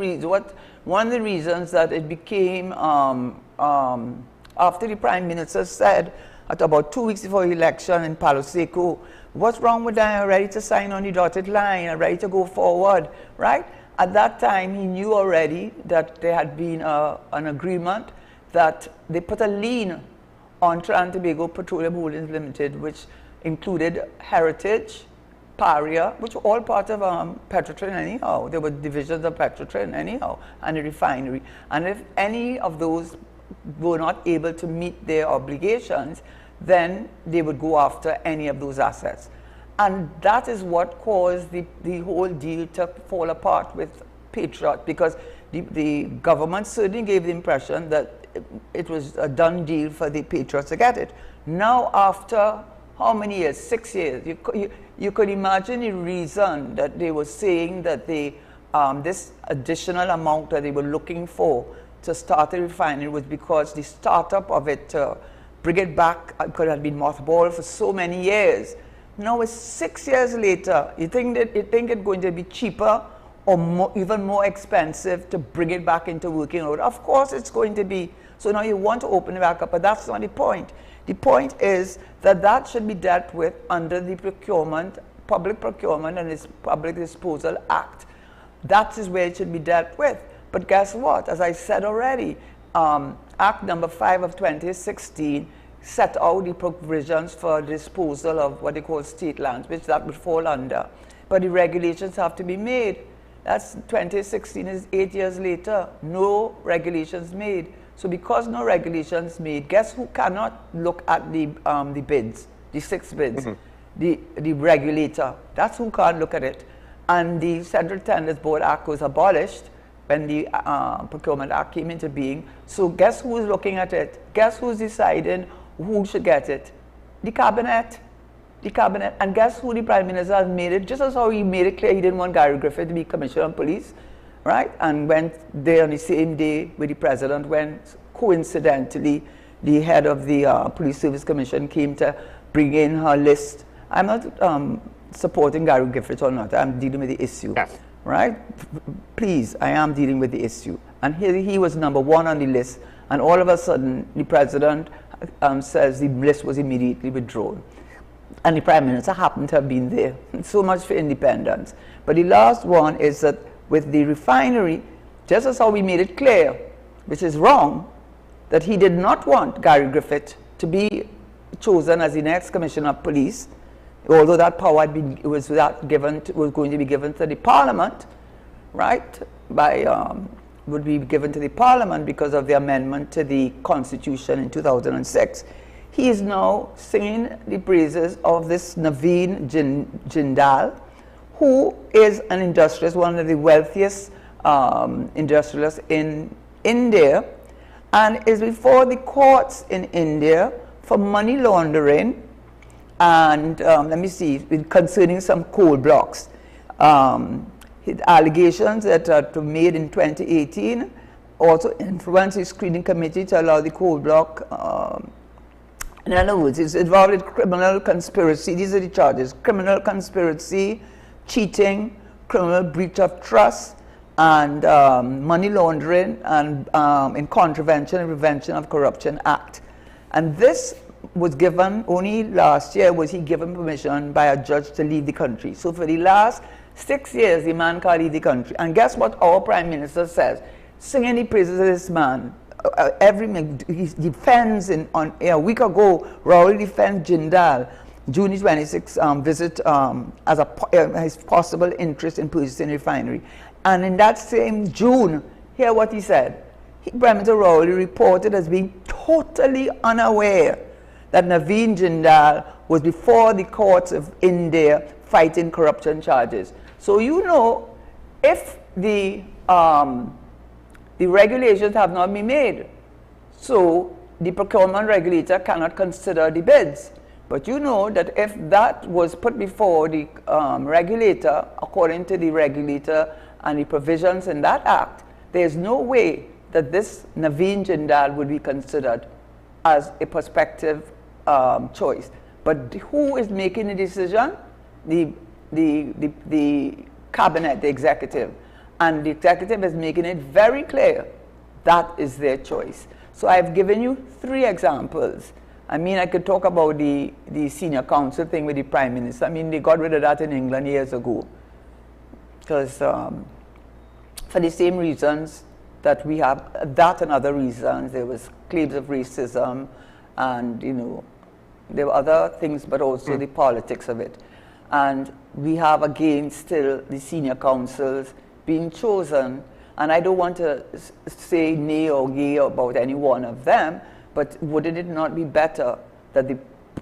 reasons that it became after the Prime Minister said at about 2 weeks before the election in Palo Seco, what's wrong with them? Ready to sign on the dotted line and ready to go forward, right? At that time, he knew already that there had been an agreement that they put a lien on Trinidad and Tobago Petroleum Holdings Limited, which included Heritage, Paria, which were all part of Petrotrin anyhow. There were divisions of Petrotrin anyhow, and the refinery. And if any of those were not able to meet their obligations, then they would go after any of those assets. And that is what caused the whole deal to fall apart with Patriot, because the government certainly gave the impression that it was a done deal for the Patriots to get it. Now, after how many years? 6 years. You could imagine the reason that they were saying that this additional amount that they were looking for to start the refinery was because the startup of it, bring it back, could have been mothballed for so many years. Now it's 6 years later. You think it's going to be cheaper or even more expensive to bring it back into working order? Of course it's going to be. So now you want to open it back up, but that's not the point. The point is that should be dealt with under the Public Procurement and Public Disposal Act. That is where it should be dealt with. But guess what? As I said already, Act number 5 of 2016 set out the provisions for disposal of what they call state lands, which that would fall under. But the regulations have to be made. That's 2016 is 8 years later. No regulations made. So because no regulations made, guess who cannot look at the bids, the 6 bids? The regulator. That's who can't look at it. And the Central Tenders Board Act was abolished when the Procurement Act came into being. So guess who's looking at it? Guess who's deciding who should get it? The Cabinet. The Cabinet. And guess who the Prime Minister has made it? Just as how he made it clear he didn't want Gary Griffith to be Commissioner of Police, right? And went there on the same day with the President when, coincidentally, the head of the Police Service Commission came to bring in her list. I'm not supporting Gary Griffith or not. I'm dealing with the issue. Yes. Right? Please, I am dealing with the issue. And here he was number 1 on the list, and all of a sudden the President says the list was immediately withdrawn. and the Prime Minister happened to have been there. So much for independence. But the last one is that with the refinery, just as how we made it clear, which is wrong, that he did not want Gary Griffith to be chosen as the next Commissioner of Police, although that power was going to be given to the Parliament, right? Would be given to the Parliament because of the amendment to the Constitution in 2006. He is now singing the praises of this Naveen Jindal, who is an industrialist, one of the wealthiest industrialists in India, and is before the courts in India for money laundering and, let me see, concerning some coal blocks. His allegations that are made in 2018 also influenced his screening committee to allow the coal block. In other words, he's involved in criminal conspiracy. These are the charges: criminal conspiracy, cheating, criminal breach of trust, and money laundering, and in contravention and prevention of corruption act. And this was given only last year, was he given permission by a judge to leave the country. So for the last 6 years, the man can't leave the country. And guess what our Prime Minister says? Singing the praises of this man. He defends, a week ago, Raul defends Jindal, June 26 visit as his possible interest in purchasing refinery. And in that same June, hear what he said. Prime Minister Raul reported as being totally unaware that Naveen Jindal was before the courts of India fighting corruption charges. So you know, if the regulations have not been made, so the procurement regulator cannot consider the bids. But you know that if that was put before the regulator, according to the regulator and the provisions in that act, there's no way that this Naveen Jindal would be considered as a prospective choice. But who is making the decision? The cabinet, the executive. And the executive is making it very clear that is their choice. So I've given you 3 examples. I mean, I could talk about the senior counsel thing with the Prime Minister. I mean, they got rid of that in England years ago. Because for the same reasons that we have, that and other reasons, there was claims of racism, and, you know, there were other things, but also the politics of it. And we have, again, still the senior counsels being chosen. And I don't want to say nay or yea about any one of them, but wouldn't it not be better that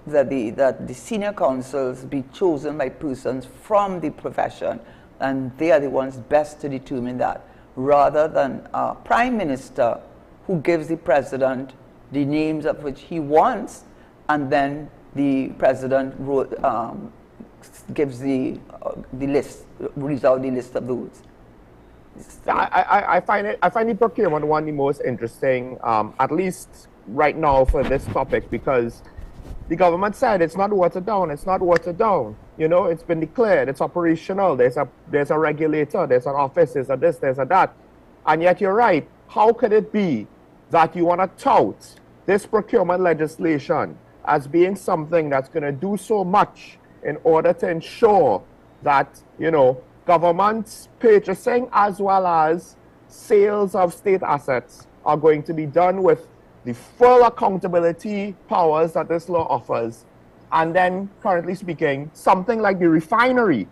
the senior counsels be chosen by persons from the profession, and they are the ones best to determine that, rather than a Prime Minister who gives the President the names of which he wants, and then the President gives the list, reads out the list of those. I find the procurement one the most interesting, at least right now for this topic, because the government said it's not watered down. It's not watered down. You know, it's been declared. It's operational. There's a regulator. There's an office. There's a this. There's a that. And yet you're right. How could it be that you want to tout this procurement legislation as being something that's going to do so much in order to ensure that, you know, government's purchasing as well as sales of state assets are going to be done with the full accountability powers that this law offers? And then, currently speaking, something like the refinery,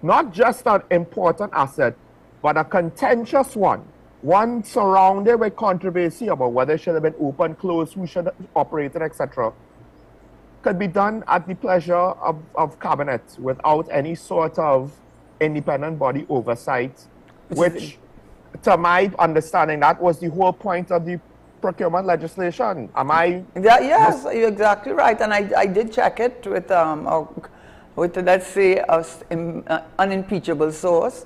not just an important asset, but a contentious one surrounded with controversy about whether it should have been open, closed, who should operate it, etc., could be done at the pleasure of cabinet without any sort of independent body oversight, which, to my understanding, that was the whole point of the procurement legislation. Am I? Yes, you're exactly right. And I did check it with let's say, an unimpeachable source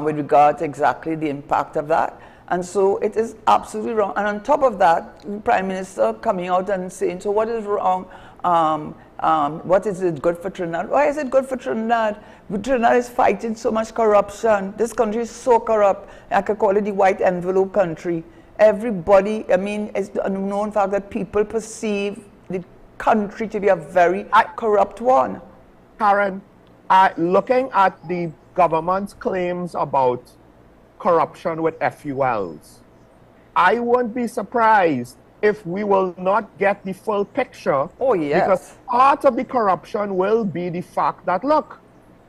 with regard to exactly the impact of that. And so it is absolutely wrong. And on top of that, the Prime Minister coming out and saying, so what is wrong? What is it good for Trinidad? Why is it good for Trinidad? Trinidad is fighting so much corruption. This country is so corrupt. I could call it the white envelope country. Everybody, I mean, it's a known fact that people perceive the country to be a very corrupt one. Karen, looking at the government's claims about corruption with FULs, I won't be surprised if we will not get the full picture. Oh, yes. Because part of the corruption will be the fact that, look,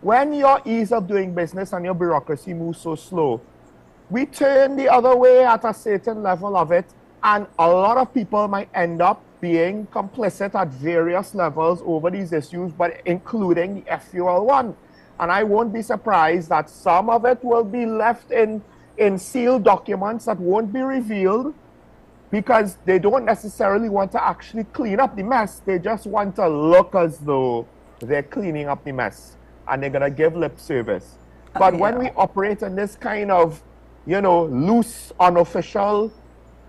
when your ease of doing business and your bureaucracy moves so slow, we turn the other way at a certain level of it, and a lot of people might end up being complicit at various levels over these issues, but including the FUL one. And I won't be surprised that some of it will be left in sealed documents that won't be revealed, because they don't necessarily want to actually clean up the mess. They just want to look as though they're cleaning up the mess, and they're going to give lip service. But when we operate in this kind of, you know, loose, unofficial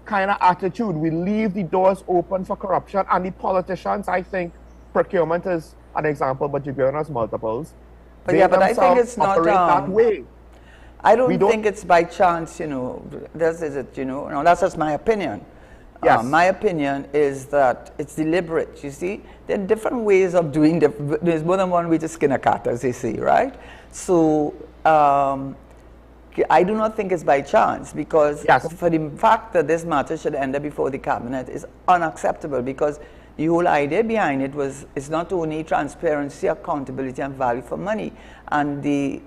kind of attitude, we leave the doors open for corruption. And the politicians, I think, procurement is an example, but you've given us multiples. But yeah, but I think it's not that way. I don't think it's by chance, you know. This is it, you know. No, that's just my opinion. Yes. My opinion is that it's deliberate. You see, there are different ways of doing. There's more than one way to skin a cat, as they say, right? So I do not think it's by chance, because for the fact that this matter should end up before the cabinet is unacceptable, because the whole idea behind it was, it's not only transparency, accountability, and value for money. And the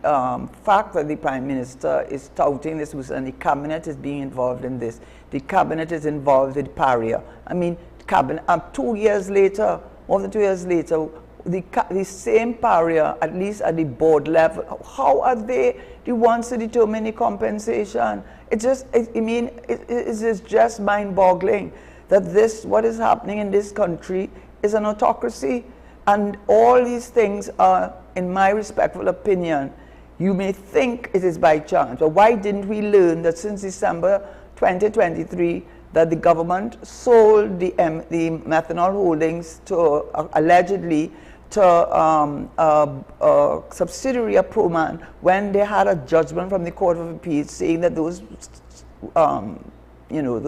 fact that the Prime Minister is touting this, and the cabinet is being involved in this. The cabinet is involved with Paria. I mean, cabinet, 2 years later, more than 2 years later, the same Paria, at least at the board level, how are they the ones to determine the compensation? It's just, it's just mind-boggling that what is happening in this country is an autocracy. And all these things are, in my respectful opinion, you may think it is by chance, but why didn't we learn that since December 2023, that the government sold the methanol holdings to, allegedly, to a subsidiary of Proman, when they had a judgment from the Court of Appeals saying that those, you know,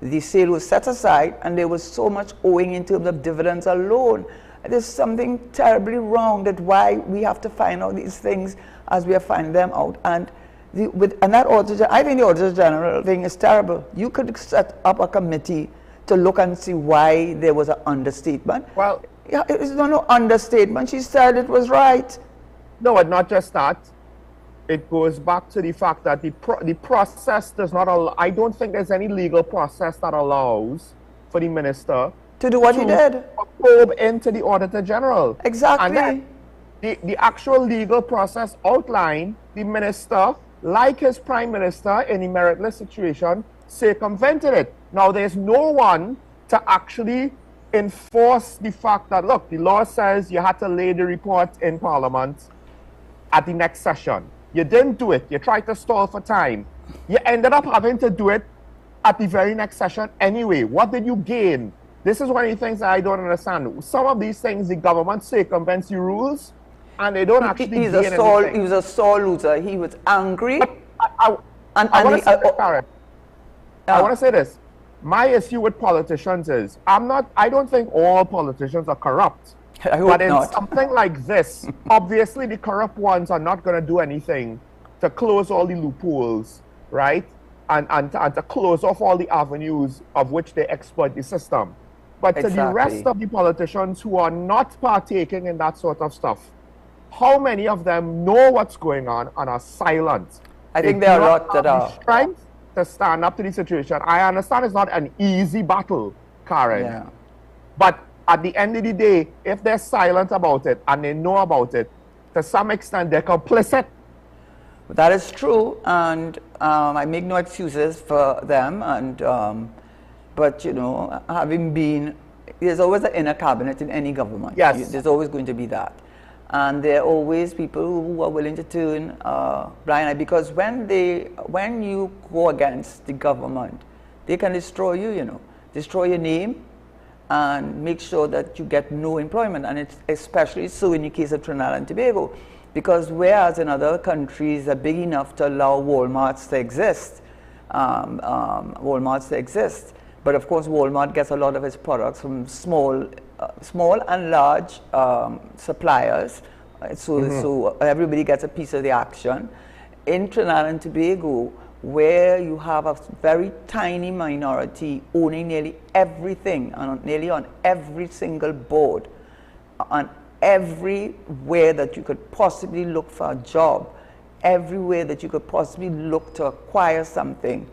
the sale was set aside, and there was so much owing in terms of dividends alone. There's something terribly wrong, that why we have to find out these things as we are finding them out. And that Auditor, I think the Auditor General thing is terrible. You could set up a committee to look and see why there was an understatement. Well, yeah, it's not no understatement. She said it was right. No, and not just that. It goes back to the fact that the process does not allow, I don't think there's any legal process that allows for the minister to do what he did. Probe into the Auditor General. Exactly. And then the actual legal process outlined, the minister, like his prime minister in a meritless situation, circumvented it. Now, there's no one to actually enforce the fact that, look, the law says you had to lay the report in Parliament at the next session. You didn't do it. You tried to stall for time. You ended up having to do it at the very next session anyway. What did you gain? This is one of the things that I don't understand. Some of these things, the government circumvents the rules, and they don't actually gain anything. He was a sore loser. He was angry. I want to say this. My issue with politicians is, I don't think all politicians are corrupt. I hope but in not. something like this, obviously the corrupt ones are not going to do anything to close all the loopholes, right? And to close off all the avenues of which they exploit the system. But to the rest of the politicians who are not partaking in that sort of stuff, how many of them know what's going on and are silent? I think there are a lot that are. Strength to stand up to the situation. I understand it's not an easy battle, Karen. Yeah. But at the end of the day, if they're silent about it and they know about it, to some extent they're complicit. That is true, and I make no excuses for them. And but you know, having been, there's always an inner cabinet in any government. Yes, there's always going to be that, and there are always people who are willing to turn blind eye, because when you go against the government, they can destroy you. You know, destroy your name, and make sure that you get no employment. And it's especially so in the case of Trinidad and Tobago, because whereas in other countries are big enough to allow Walmarts to exist, But of course, Walmart gets a lot of its products from small and large suppliers. So everybody gets a piece of the action. In Trinidad and Tobago, where you have a very tiny minority owning nearly everything, and nearly on every single board, on everywhere that you could possibly look for a job, everywhere that you could possibly look to acquire something,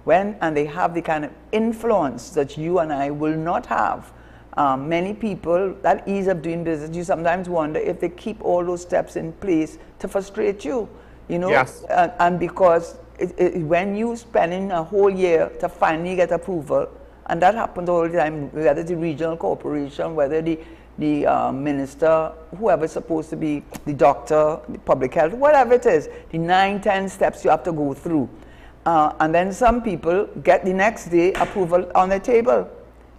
and they have the kind of influence that you and I will not have. Many people, that ease of doing business, you sometimes wonder if they keep all those steps in place to frustrate you, you know? Yes. And because when you spending a whole year to finally get approval, and that happens all the time, whether it's the regional corporation, whether the minister, whoever's supposed to be, the doctor, the public health, whatever it is, the 9-10 steps you have to go through. And then some people get the next day approval on the table,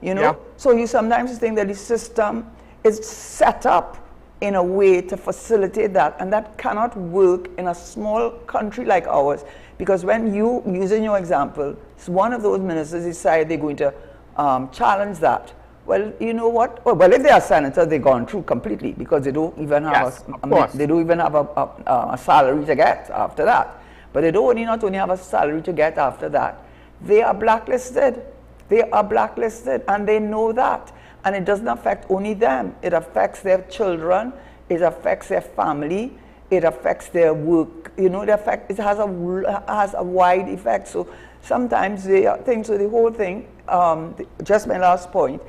you know? Yeah. So you sometimes think that the system is set up in a way to facilitate that, and that cannot work in a small country like ours, because when you, using your example, one of those ministers decide they're going to challenge that. Well, you know what? Well, if they are senators, they've gone through completely, because they don't even have they don't even have a salary to get after that. But they don't not only have a salary to get after that, they are blacklisted. They are blacklisted, and they know that. And it doesn't affect only them. It affects their children. It affects their family. It affects their work. You know, it has a wide effect. So sometimes they think, so the whole thing, just my last point,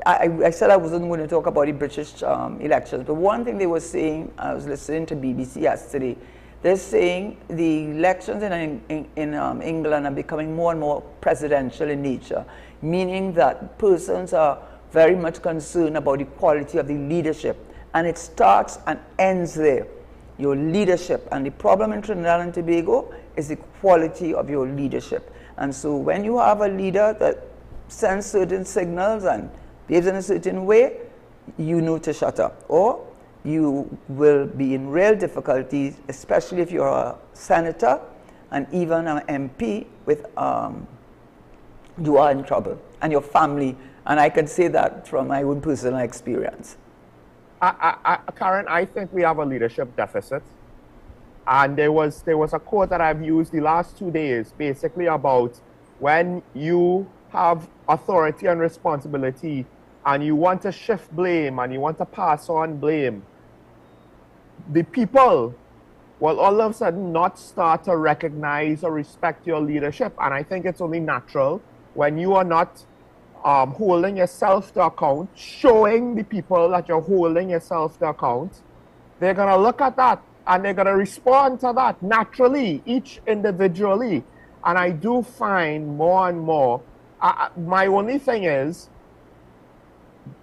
I said I wasn't going to talk about the British elections, but one thing they were saying, I was listening to BBC yesterday, they're saying the elections in England are becoming more and more presidential in nature, meaning that persons are very much concerned about the quality of the leadership, and it starts and ends there, your leadership. And the problem in Trinidad and Tobago is the quality of your leadership. And so when you have a leader that sends certain signals and behaves in a certain way, you know to shut up, or you will be in real difficulties, especially if you're a senator and even an MP, with you are in trouble, and your family. And I can say that from my own personal experience. Karen, I think we have a leadership deficit. And there was a quote that I've used the last 2 days, basically about when you have authority and responsibility and you want to shift blame and you want to pass on blame, the people will all of a sudden not start to recognize or respect your leadership. And I think it's only natural when you are not holding yourself to account, showing the people that you're holding yourself to account. They're going to look at that and they're going to respond to that naturally, each individually. And I do find more and more, my only thing is,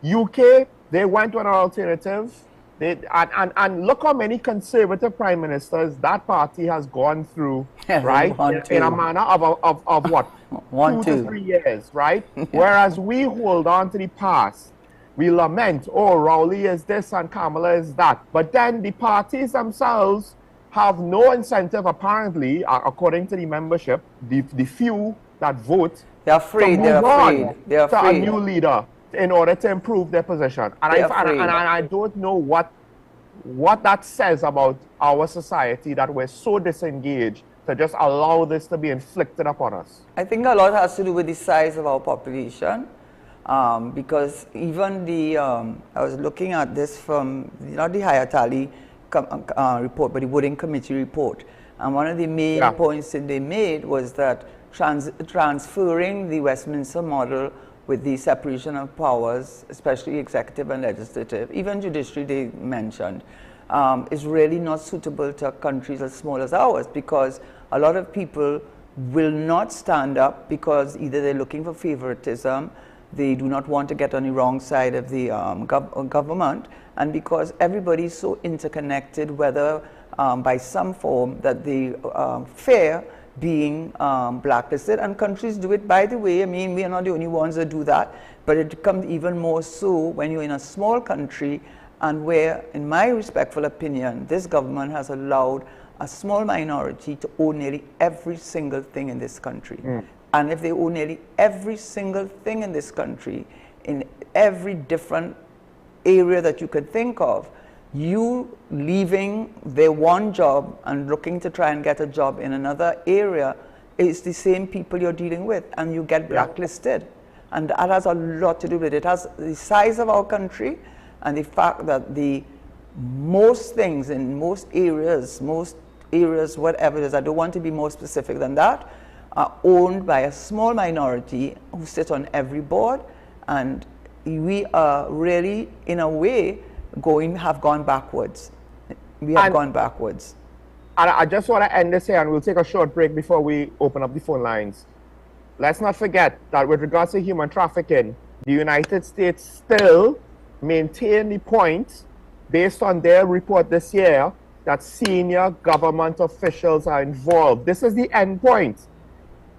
UK, they went with an alternative. And look how many conservative prime ministers that party has gone through, right? In a manner of what? 2 to 3 years, right? Whereas we hold on to the past. We lament, oh, Rowley is this and Kamala is that. But then the parties themselves have no incentive, apparently, according to the membership, the few that vote, they're afraid, to move on they're to a new leader in order to improve their position. And I don't know what that says about our society, that we're so disengaged to just allow this to be inflicted upon us. I think a lot has to do with the size of our population, because even the, I was looking at this from, not the Hayatali report, but the Wooding Committee report. And one of the main points that they made was that transferring the Westminster model with the separation of powers, especially executive and legislative, even judiciary they mentioned, is really not suitable to countries as small as ours, because a lot of people will not stand up because either they're looking for favoritism, they do not want to get on the wrong side of the government, and because everybody is so interconnected, whether by some form, that they fear being blacklisted. And countries do it, by the way. I mean, we are not the only ones that do that, but it becomes even more so when you're in a small country, and where, in my respectful opinion, this government has allowed a small minority to own nearly every single thing in this country. And if they own nearly every single thing in this country, in every different area that you could think of, you leaving their one job and looking to try and get a job in another area is the same people you're dealing with, and you get blacklisted. And that has a lot to do with it. It has the size of our country and the fact that the most things in most areas, whatever it is, I don't want to be more specific than that, are owned by a small minority who sit on every board, and we are really, in a way, have gone backwards. We have gone backwards. And I just want to end this here, and we'll take a short break before we open up the phone lines. Let's not forget that with regards to human trafficking, the United States still maintain the point, based on their report this year, that senior government officials are involved. This is the end point.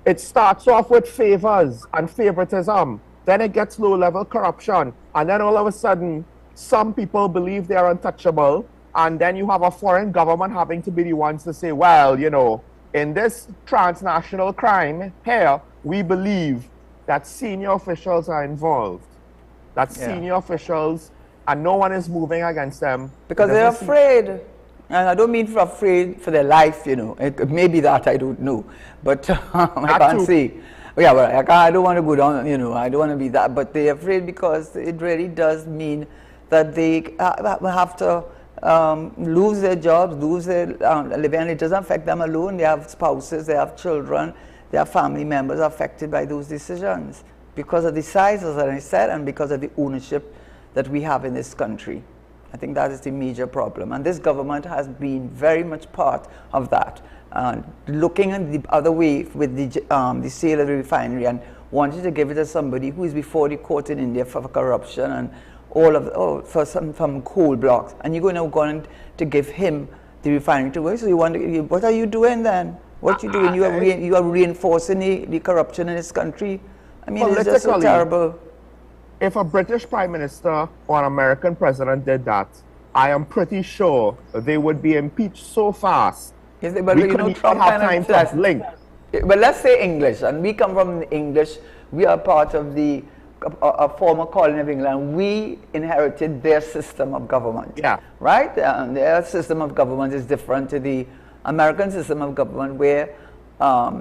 It starts off with favors and favoritism, then it gets low-level corruption, and then all of a sudden, some people believe they're untouchable, and then you have a foreign government having to be the ones to say, well, you know, in this transnational crime here, we believe that senior officials are involved, that senior officials, and no one is moving against them. Because they're afraid. And I don't mean for afraid for their life, you know. It may be that, I don't know. But I can't say. Yeah, well, I don't want to go down, you know, I don't want to be that. But they're afraid because it really does mean that they have to lose their jobs, lose their living. And it doesn't affect them alone. They have spouses, they have children, they have family members affected by those decisions because of the size, as I said, and because of the ownership that we have in this country. I think that is the major problem. And this government has been very much part of that. Looking at the other way with the sale of the refinery and wanting to give it to somebody who is before the court in India for corruption and all of for some coal blocks, and you're going to give him the refinery to work. So you wonder, what are you doing then? What you doing? You are reinforcing the corruption in this country. I mean, it's just so terrible. If a British Prime Minister or an American President did that, I am pretty sure they would be impeached so fast. Yes, but we couldn't have time to blink. But let's say English, and we come from English. We are part of the a former colony of England. We inherited their system of government. Yeah. Right? Their system of government is different to the American system of government, where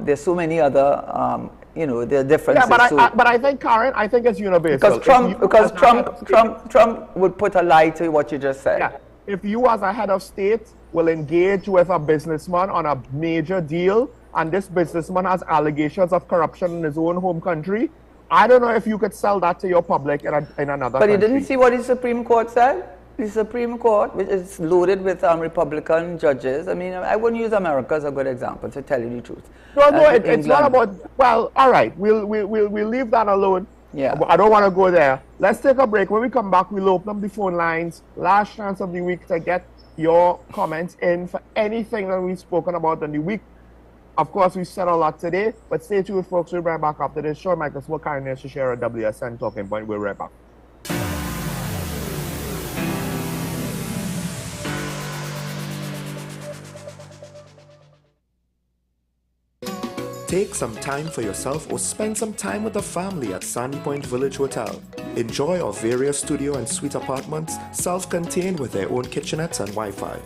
there's so many other you know, there are differences. Yeah, but I think, Karen, I think it's universal. Because Trump would put a lie to what you just said. Yeah. If you as a head of state will engage with a businessman on a major deal, and this businessman has allegations of corruption in his own home country, I don't know if you could sell that to your public in another country. But you didn't see what the Supreme Court said? The Supreme Court, which is loaded with Republican judges. I mean, I wouldn't use America as a good example, to tell you the truth. No, it's not about, well, all right, we'll leave that alone. Yeah. I don't want to go there. Let's take a break. When we come back, we'll open up the phone lines. Last chance of the week to get your comments in for anything that we've spoken about in the week. Of course, we said a lot today, but stay tuned, folks. We'll be right back after this. Sure, Michael Small, Karen Nash, share a WSN Talking Point. We'll be right back. Take some time for yourself or spend some time with the family at Sandy Point Village Hotel. Enjoy our various studio and suite apartments, self-contained with their own kitchenettes and Wi-Fi.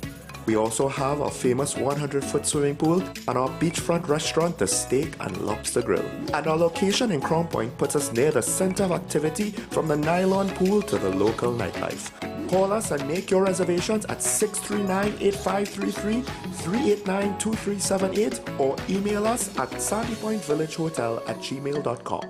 We also have our famous 100-foot swimming pool and our beachfront restaurant, The Steak and Lobster Grill. And our location in Crown Point puts us near the center of activity, from the nylon pool to the local nightlife. Call us and make your reservations at 639-8533, 389-2378, or email us at sandypointvillagehotel@gmail.com.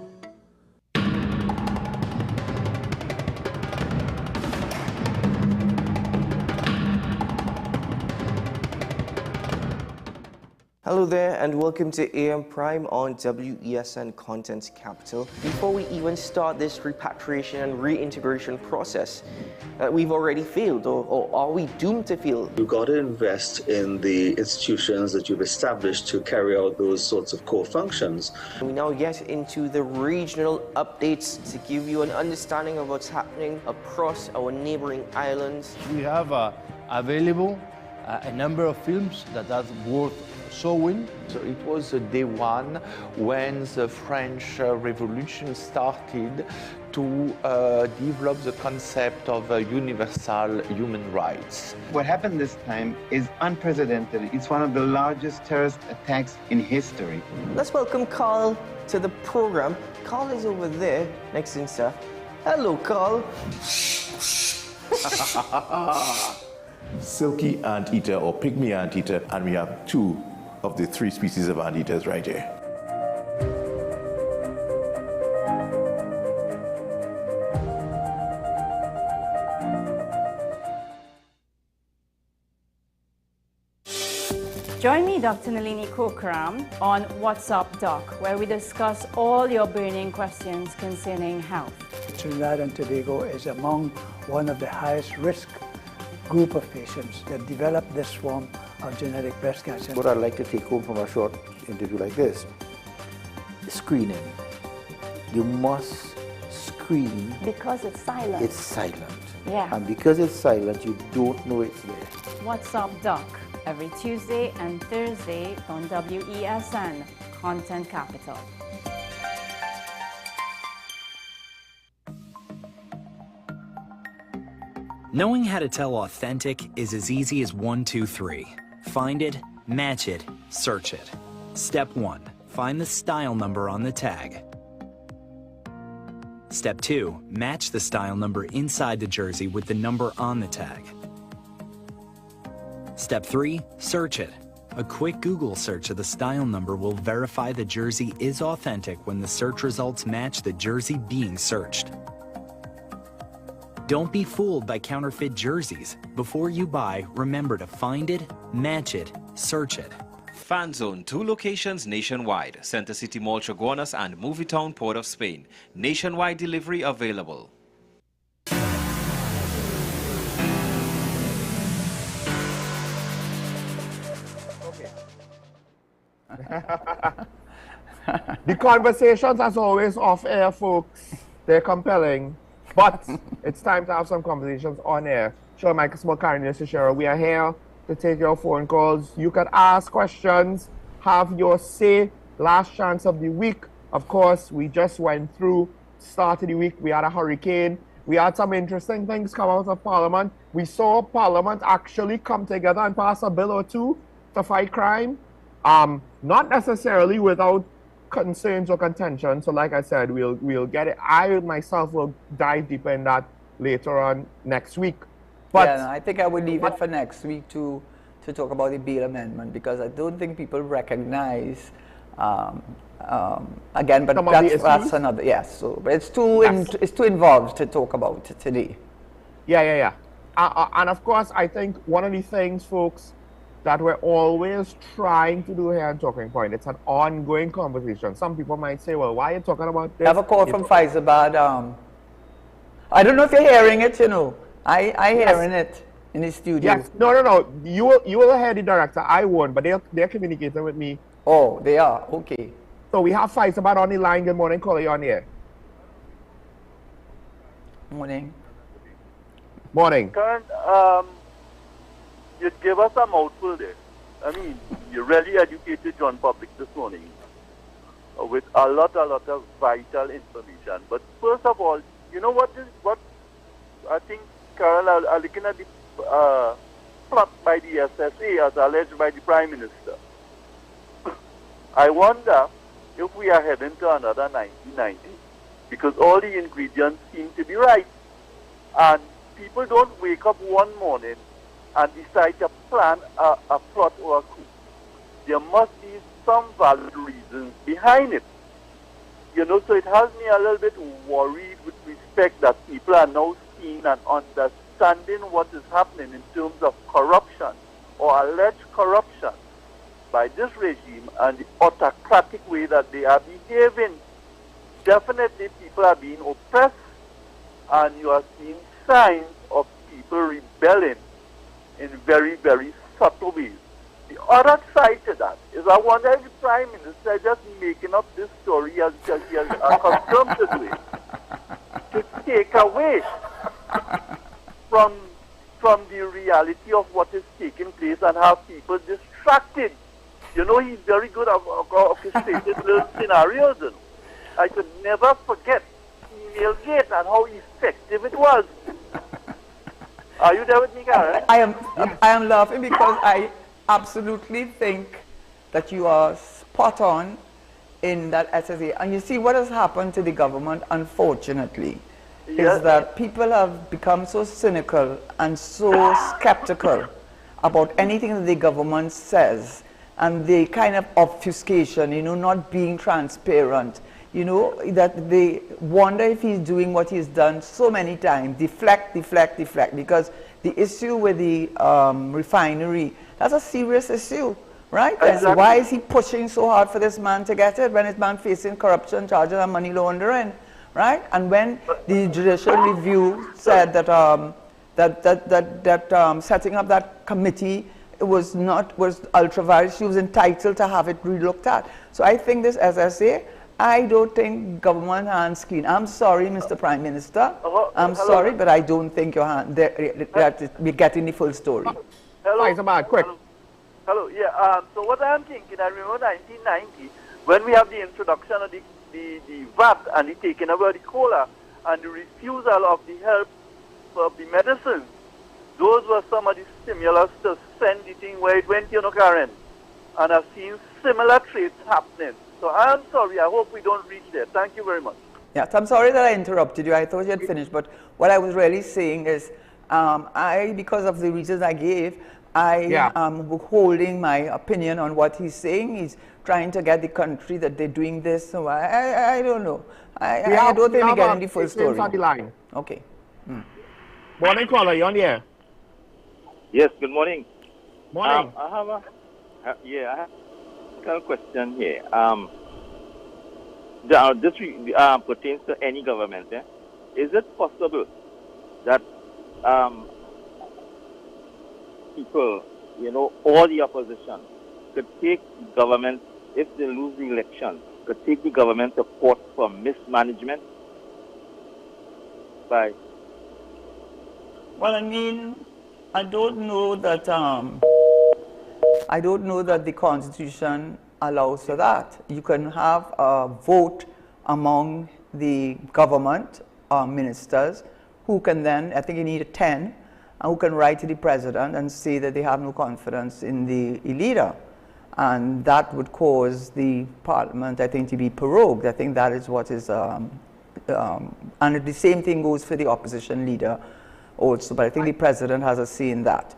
Hello there and welcome to AM Prime on WESN Content Capital. Before we even start this repatriation and reintegration process, we've already failed, or are we doomed to fail? You've got to invest in the institutions that you've established to carry out those sorts of core functions. We now get into the regional updates to give you an understanding of what's happening across our neighboring islands. We have available a number of films that are worth sewing. So it was day one when the French Revolution started to develop the concept of universal human rights. What happened this time is unprecedented. It's one of the largest terrorist attacks in history. Let's welcome Carl to the program. Carl is over there, next to sir. Hello, Carl. Silky anteater or pygmy anteater, and we have 2 of the 3 species of anteaters right here. Join me, Dr. Nalini Kokram, on What's Up Doc, where we discuss all your burning questions concerning health. Trinidad and Tobago is among one of the highest risk group of patients that develop this form of genetic breast cancer. What I'd like to take home from a short interview like this, screening. You must screen. Because it's silent. It's silent. Yeah. And because it's silent, you don't know it's there. What's Up Doc, every Tuesday and Thursday on WESN, Content Capital. Knowing how to tell authentic is as easy as 1, 2, 3. Find it, match it, search it. Step 1. Find the style number on the tag. Step 2. Match the style number inside the jersey with the number on the tag. Step 3. Search it. A quick Google search of the style number will verify the jersey is authentic when the search results match the jersey being searched. Don't be fooled by counterfeit jerseys. Before you buy, remember to find it, match it, search it. Fan Zone, 2 locations nationwide. Center City Mall, Chaguanas and Movietown, Port of Spain. Nationwide delivery available. The conversations, as always, off air, folks, they're compelling. But it's time to have some conversations on air. Sure, Michael Small, Karen Shishera, we are here to take your phone calls. You can ask questions, have your say. Last chance of the week. Of course, we just went through start of the week. We had a hurricane. We had some interesting things come out of Parliament. We saw Parliament actually come together and pass a bill or 2 to fight crime. Not necessarily without concerns or contention. So like I said, we'll get it. I myself will dive deeper in that later on next week. But yeah, I think I would leave it for next week to talk about the bail amendment, because I don't think people recognize again, but that's another, yes. So but it's too it's too involved to talk about today. Yeah. And of course, I think one of the things, folks, that we're always trying to do here on Talking Point, it's an ongoing conversation. Some people might say, well, why are you talking about this? I have a call from Faisabad. I don't know if you're hearing it, you know. I hearing it in the studio. Yes. No. You will hear the director. I won't, but they're communicating with me. Oh, they are? Okay. So we have Faisabad on the line. Good morning, caller, you on the air. Morning. Morning. Karen, you gave us a mouthful there. I mean, you really educated John Public this morning with a lot of vital information. But first of all, you know what I think, Carol, are looking at the plot by the SSA as alleged by the Prime Minister. I wonder if we are heading to another 1990, because all the ingredients seem to be right. And people don't wake up one morning and decide to plan a plot or a coup. There must be some valid reasons behind it. You know, so it has me a little bit worried with respect that people are now seeing and understanding what is happening in terms of corruption or alleged corruption by this regime and the autocratic way that they are behaving. Definitely people are being oppressed, and you are seeing signs of people rebelling in very, very subtle ways. The other side to that is I wonder if the Prime Minister is just making up this story as he has accustomed to do it, to take away from the reality of what is taking place and have people distracted. You know, he's very good at orchestrating little scenarios. You know. I could never forget Emailgate and how effective it was. Are you there with me, Karen? I am laughing because I absolutely think that you are spot on in that SSA. And you see what has happened to the government, unfortunately, is that people have become so cynical and so skeptical about anything that the government says, and the kind of obfuscation, you know, not being transparent, you know, that they wonder if he's doing what he's done so many times, deflect, because the issue with the refinery, that's a serious issue, right? Exactly. Why is he pushing so hard for this man to get it when this man facing corruption charges and money laundering, right? And when the judicial review said that setting up that committee was ultra vires, she was entitled to have it relooked at. So I think this SSA, I don't think government hands clean. I'm sorry, Mr. Prime Minister. I'm sorry, but I don't think your hand that we're getting the full story. Hello. Quick. Hello. Yeah. So what I'm thinking, I remember 1990 when we have the introduction of the VAT and the taking over the cola and the refusal of the help of the medicine. Those were some of the stimulus to send the thing where it went, you know, Karen. And I've seen similar traits happening. So I'm sorry, I hope we don't reach there. Thank you very much. Yeah, so I'm sorry that I interrupted you. I thought you had finished, but what I was really saying is, because of the reasons I gave, I am withholding my opinion on what he's saying. He's trying to get the country that they're doing this. So I don't know. I don't think we're getting the full story. On the line. Okay. Morning, caller. You're on the air. Yes, good morning. Morning. I have a question here. This pertains to any government. Is it possible that people, you know, all the opposition could take government, if they lose the election, could take the government to court for mismanagement? By well, I mean, I don't know that the Constitution allows for that. You can have a vote among the government ministers who can then, I think you need 10, who can write to the president and say that they have no confidence in the leader. And that would cause the parliament, I think, to be prorogued. I think that is what is, and the same thing goes for the opposition leader also, but I think the president has a say in that.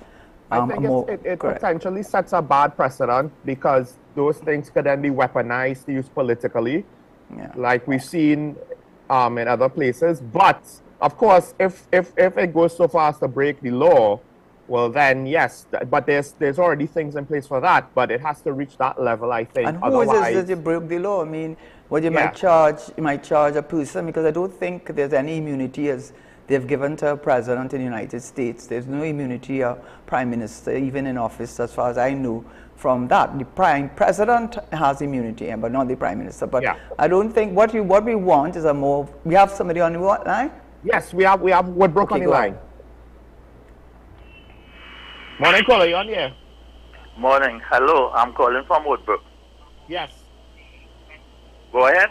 I think it potentially sets a bad precedent because those things could then be weaponized to use politically, like we've seen in other places. But of course, if it goes so far as to break the law, well then yes. But there's already things in place for that. But it has to reach that level, I think. And who is it that you broke the law? I mean, what you might charge a person, because I don't think there's any immunity as they've given to a president in the United States. There's no immunity or prime minister, even in office, as far as I know, from that. The president has immunity, but not the prime minister. But I don't think what we want is a more. We have somebody on the line. Yes, we have Woodbrook on the line. Morning, caller. You on the air? Morning. Hello. I'm calling from Woodbrook. Yes. Go ahead.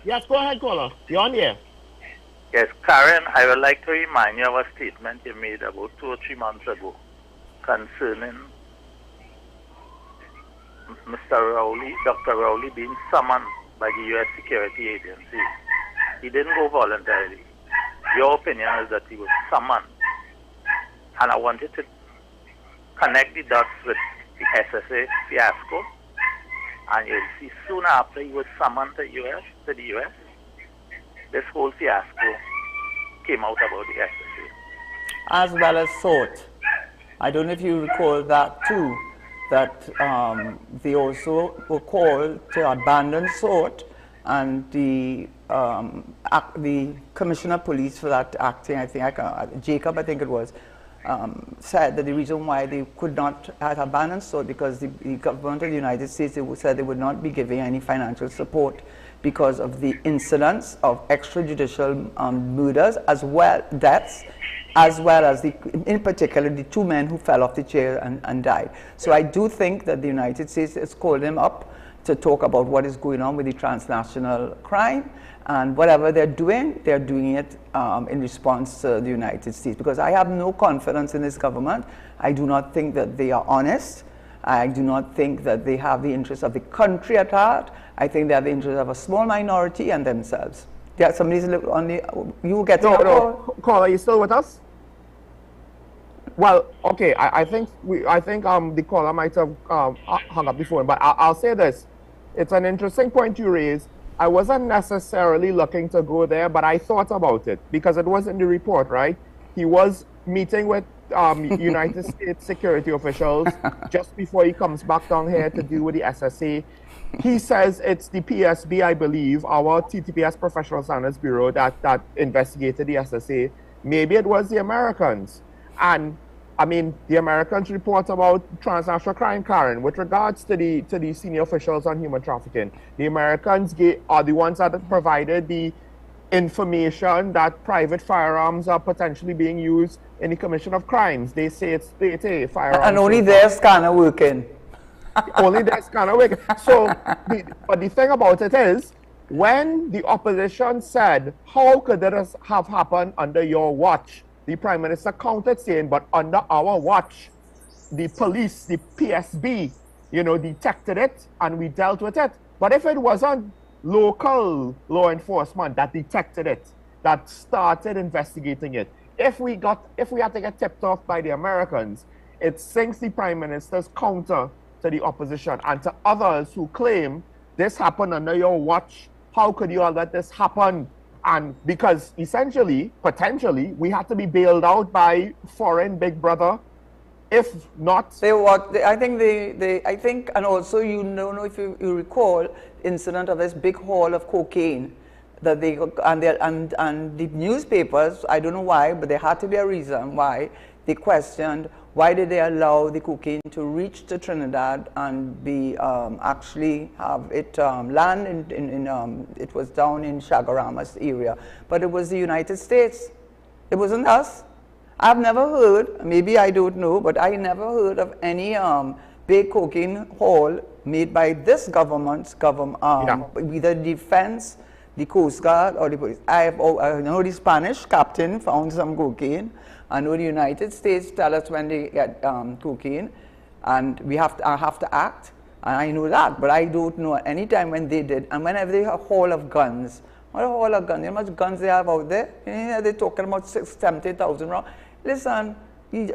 Yes, go ahead, caller. You're on the air. Yes, Karen, I would like to remind you of a statement you made about 2 or 3 months ago concerning Mr. Rowley, Dr. Rowley being summoned by the U.S. security agency. He didn't go voluntarily. Your opinion is that he was summoned. And I wanted to connect the dots with the SSA fiasco. And you'll see soon after he was summoned to the U.S., this whole fiasco came out about the SSA. As well as SORT. I don't know if you recall that too, that they also were called to abandon SORT, and the Commissioner of Police for that acting, I think, Jacob, I think it was, said that the reason why they could not have abandoned SORT because the government of the United States said they would not be giving any financial support because of the incidents of extrajudicial murders as well deaths as well as, in particular, the 2 men who fell off the chair and died. So I do think that the United States has called them up to talk about what is going on with the transnational crime, and whatever they're doing it in response to the United States, because I have no confidence in this government. I do not think that they are honest. I do not think that they have the interests of the country at heart. I think they have the interests of a small minority and themselves. Yeah, somebody's on the, you get no, Call, are you still with us? Well, okay, I think the caller might have hung up the phone, but I'll say this. It's an interesting point you raised. I wasn't necessarily looking to go there, but I thought about it because it was in the report, right? He was meeting with United States security officials just before he comes back down here to deal with the SSA. He says it's the PSB, I believe, our TTPS Professional Standards Bureau that investigated the SSA. Maybe it was the Americans. And I mean, the Americans report about transnational crime, Karen, with regards to the senior officials on human trafficking. The Americans are the ones that provided the information that private firearms are potentially being used in the commission of crimes. They say it's a firearm. And only their scanner working. Only their scanner working. So, but the thing about it is, when the opposition said, how could this have happened under your watch? The Prime Minister countered saying, but under our watch, the police, the PSB, detected it and we dealt with it. But if it wasn't local law enforcement that detected it, that started investigating it, if we had to get tipped off by the Americans, it sinks the Prime Minister's counter to the opposition and to others who claim this happened under your watch. How could you all let this happen? And because essentially, potentially, we had to be bailed out by foreign big brother. If not, I think, and also you don't know if you recall, incident of this big haul of cocaine that they and the newspapers. I don't know why, but there had to be a reason why they questioned why did they allow the cocaine to reach to Trinidad and be actually have it land it was down in Chaguaramas area, but it was the United States. It wasn't us. I've never heard, maybe I don't know, but I never heard of any big cocaine haul made by this government's either defense, the Coast Guard, or the police. I know the Spanish captain found some cocaine. I know the United States tell us when they get cocaine, and I have to act, and I know that, but I don't know any time when they did. And whenever they have a haul of guns, what a haul of guns, you know how much guns they have out there? They're talking about 70,000 rounds. Listen,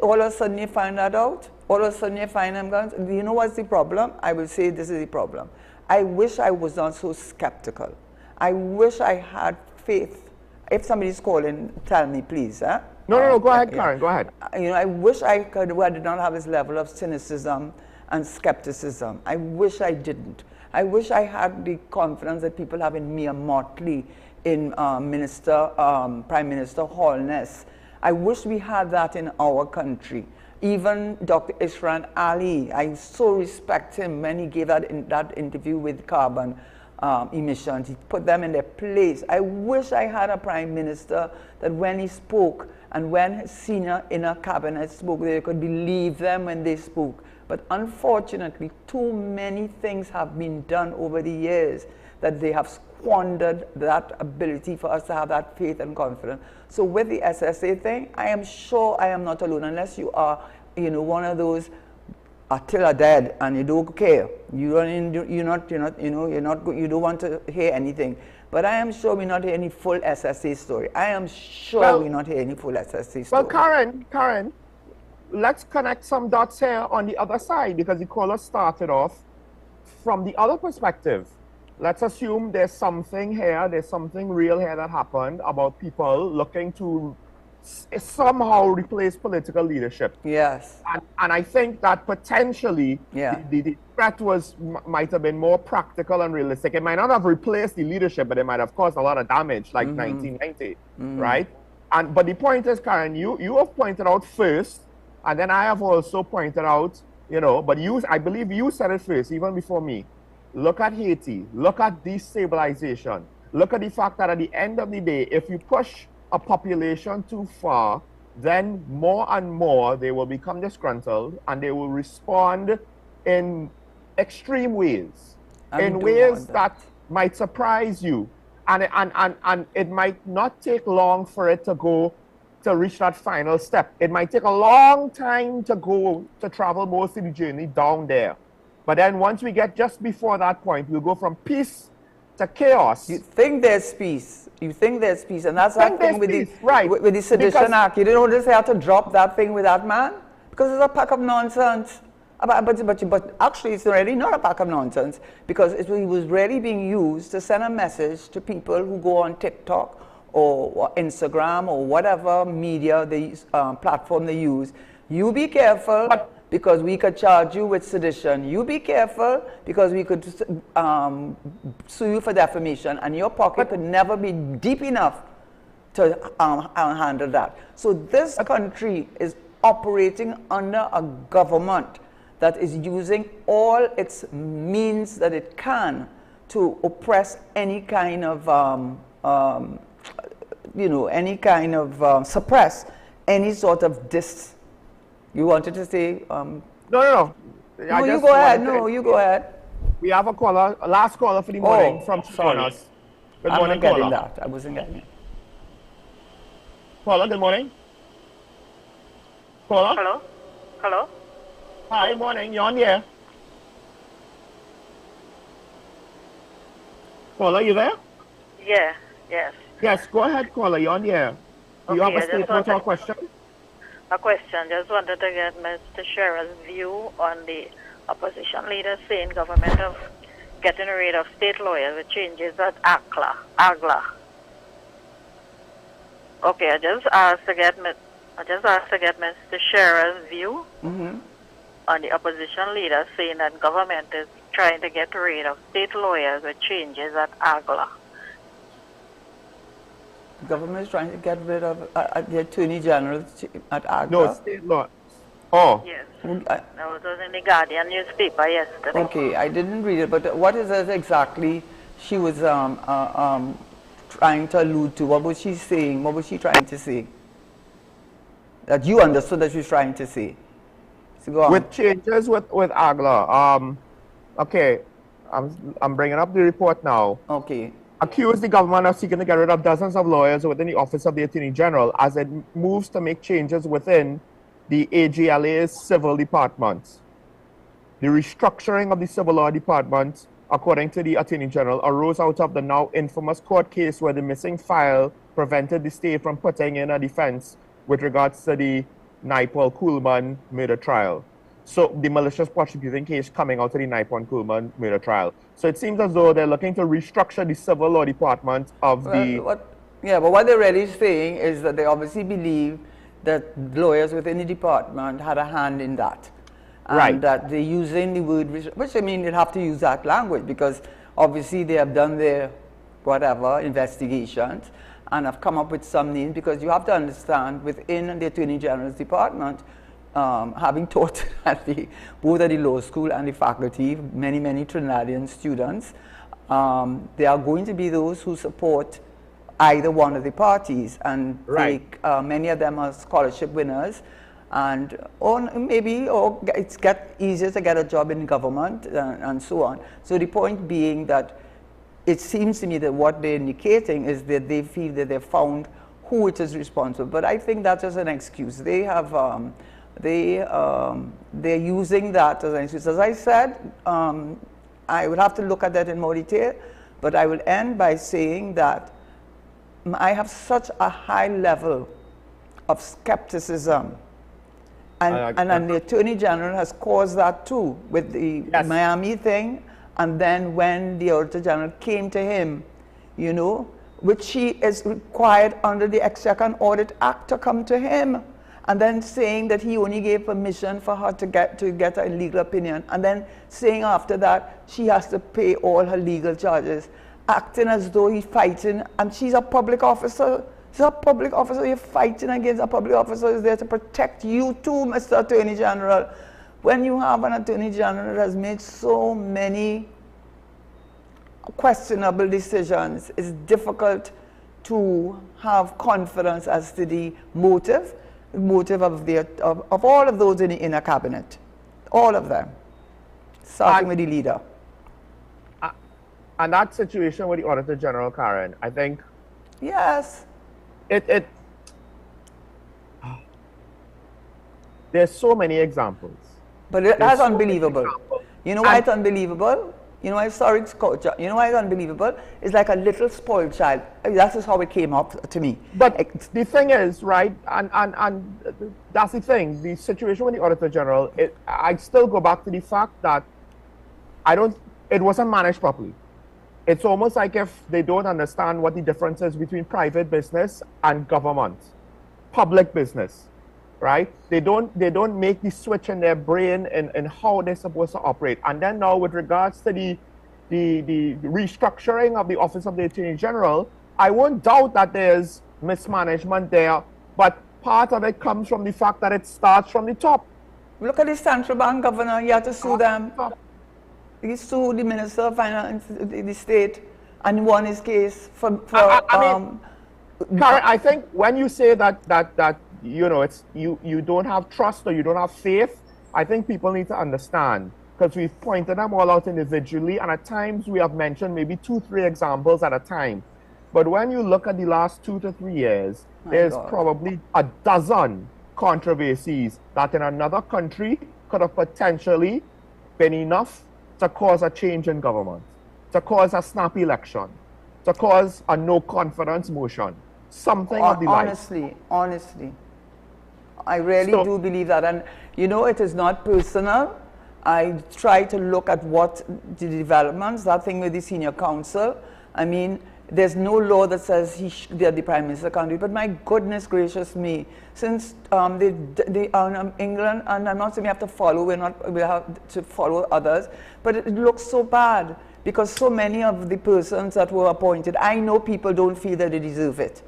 all of a sudden you find that out, all of a sudden you find them guns. Do you know what's the problem? I will say this is the problem. I wish I was not so skeptical. I wish I had faith. If somebody's calling, tell me, please. Huh? No, go ahead, Karen, go ahead. I wish I did not have this level of cynicism and skepticism. I wish I didn't. I wish I had the confidence that people have in Mia Motley, in Prime Minister Holness. I wish we had that in our country. Even Dr. Ishran Ali, I so respect him when he gave that interview with carbon emissions. He put them in their place. I wish I had a Prime Minister that when he spoke and when his senior inner cabinet spoke, they could believe them when they spoke. But unfortunately, too many things have been done over the years that they have squandered that ability for us to have that faith and confidence. So with the SSA thing, I am sure I am not alone, unless you are, one of those till are dead and you don't care. You don't want to hear anything. But I am sure we're not hearing any full SSA story. I am sure we're not hearing any full SSA story. Well, Karen, let's connect some dots here on the other side, because the caller started off from the other perspective. Let's assume there's something here, there's something real here that happened about people looking to somehow replace political leadership. Yes. And I think that potentially the threat might have been more practical and realistic. It might not have replaced the leadership, but it might have caused a lot of damage, like 1990, right? But the point is, Karen, you have pointed out first, and then I have also pointed out, but I believe you said it first, even before me. Look at Haiti. Look at destabilization. Look at the fact that at the end of the day, if you push a population too far, then more and more they will become disgruntled and they will respond in extreme ways, in ways that might surprise you. And it might not take long for it to go to reach that final step. It might take a long time to travel most of the journey down there. But then once we get just before that point, we'll go from peace to chaos. You think there's peace. You think there's peace. And that's that thing with the Sedition Act. You didn't notice they had to drop that thing with that man? Because it's a pack of nonsense. But actually, it's really not a pack of nonsense, because it was really being used to send a message to people who go on TikTok or Instagram or whatever media platform they use. You be careful, because we could charge you with sedition. You be careful, because we could sue you for defamation, and your pocket could never be deep enough to handle that. So this country is operating under a government that is using all its means that it can to oppress any kind of, suppress any sort of You wanted to say? No. No, you go ahead. No, you go ahead. We have a caller, a last caller for the morning from Chiconas. Good morning, caller. I'm not getting that. I wasn't getting it. Caller, good morning. Caller? Hello? Hello? Hi, morning. You're on the air. Caller, you there? Yeah, yes. Yes, go ahead, caller. You're on the air. Do you have a statement or a question? A question. Just wanted to get Mr. Sherrill's view on the opposition leaders saying government of getting rid of state lawyers with changes at AGLA. Okay, I just asked to get Mr. Sherrill's view on the opposition leaders saying that government is trying to get rid of state lawyers with changes at AGLA. The government is trying to get rid of the Attorney General at AGLA. No, state law. Oh. Yes. That was in the Guardian newspaper yesterday. Okay, I didn't read it, but what is it exactly she was trying to allude to? What was she saying? What was she trying to say? That you understood that she was trying to say? So go on. With changes with AGLA, okay, I'm bringing up the report now. Okay. Accused the government of seeking to get rid of dozens of lawyers within the Office of the Attorney General as it moves to make changes within the AGLA's civil departments. The restructuring of the civil law department, according to the Attorney General, arose out of the now infamous court case where the missing file prevented the state from putting in a defense with regards to the Naipaul Kuhlman murder trial. So the malicious prosecuting case coming out of the Naipaul Kuhlman murder trial. So it seems as though they're looking to restructure the civil law department of but what they're really saying is that they obviously believe that lawyers within the department had a hand in that. And that they're using the word, which I mean, they'll have to use that language, because obviously they have done their investigations and have come up with some names, because you have to understand within the Attorney General's department, having taught at both at the law school and the faculty, many Trinidadian students, there are going to be those who support either one of the parties, and many of them are scholarship winners, and it's easier to get a job in government and so on. So the point being that it seems to me that what they're indicating is that they feel that they've found who it is responsible. But I think that's just an excuse. They have they're using that as an excuse. As I said, I would have to look at that in more detail, but I will end by saying that I have such a high level of skepticism, and the Attorney General has caused that too with the Miami thing, and then when the Auditor General came to him, which she is required under the Exchequer and Audit Act to come to him, and then saying that he only gave permission for her to get a legal opinion, and then saying after that she has to pay all her legal charges, acting as though he's fighting, and she's a public officer. She's a public officer. You're fighting against a public officer who's there to protect you too, Mr. Attorney General. When you have an Attorney General that has made so many questionable decisions, it's difficult to have confidence as to the motive. motive of all of those in the inner cabinet. All of them. Starting with the leader. And that situation with the Auditor General, Karen, I think... Yes. There's so many examples. But that's unbelievable. You know why it's unbelievable? You know why, sorry, you know why it's unbelievable? It's like a little spoiled child. I mean, that's just how it came up to me. But the thing is, right, and that's the thing, the situation with the Auditor General, I still go back to the fact that it wasn't managed properly. It's almost like if they don't understand what the difference is between private business and government, public business, right? They don't make the switch in their brain in how they're supposed to operate. And then now with regards to the restructuring of the Office of the Attorney General, I won't doubt that there's mismanagement there, but part of it comes from the fact that it starts from the top. Look at the central bank governor, he had to sue them. He sued the Minister of Finance, the state, and won his case Karen, I think when you say that you know, you don't have trust or you don't have faith, I think people need to understand, because we've pointed them all out individually, and at times we have mentioned maybe 2-3 examples at a time. But when you look at the last 2 to 3 years, there's probably a dozen controversies that in another country could have potentially been enough to cause a change in government, to cause a snap election, to cause a no confidence motion, something of the like. Honestly, I really do believe that. And you know, it is not personal. I try to look at what the developments, that thing with the senior counsel. I mean, there's no law that says the Prime Minister can't do it, but my goodness gracious me, since England, and I'm not saying we have to follow, we have to follow others, but it looks so bad because so many of the persons that were appointed, I know people don't feel that they deserve it,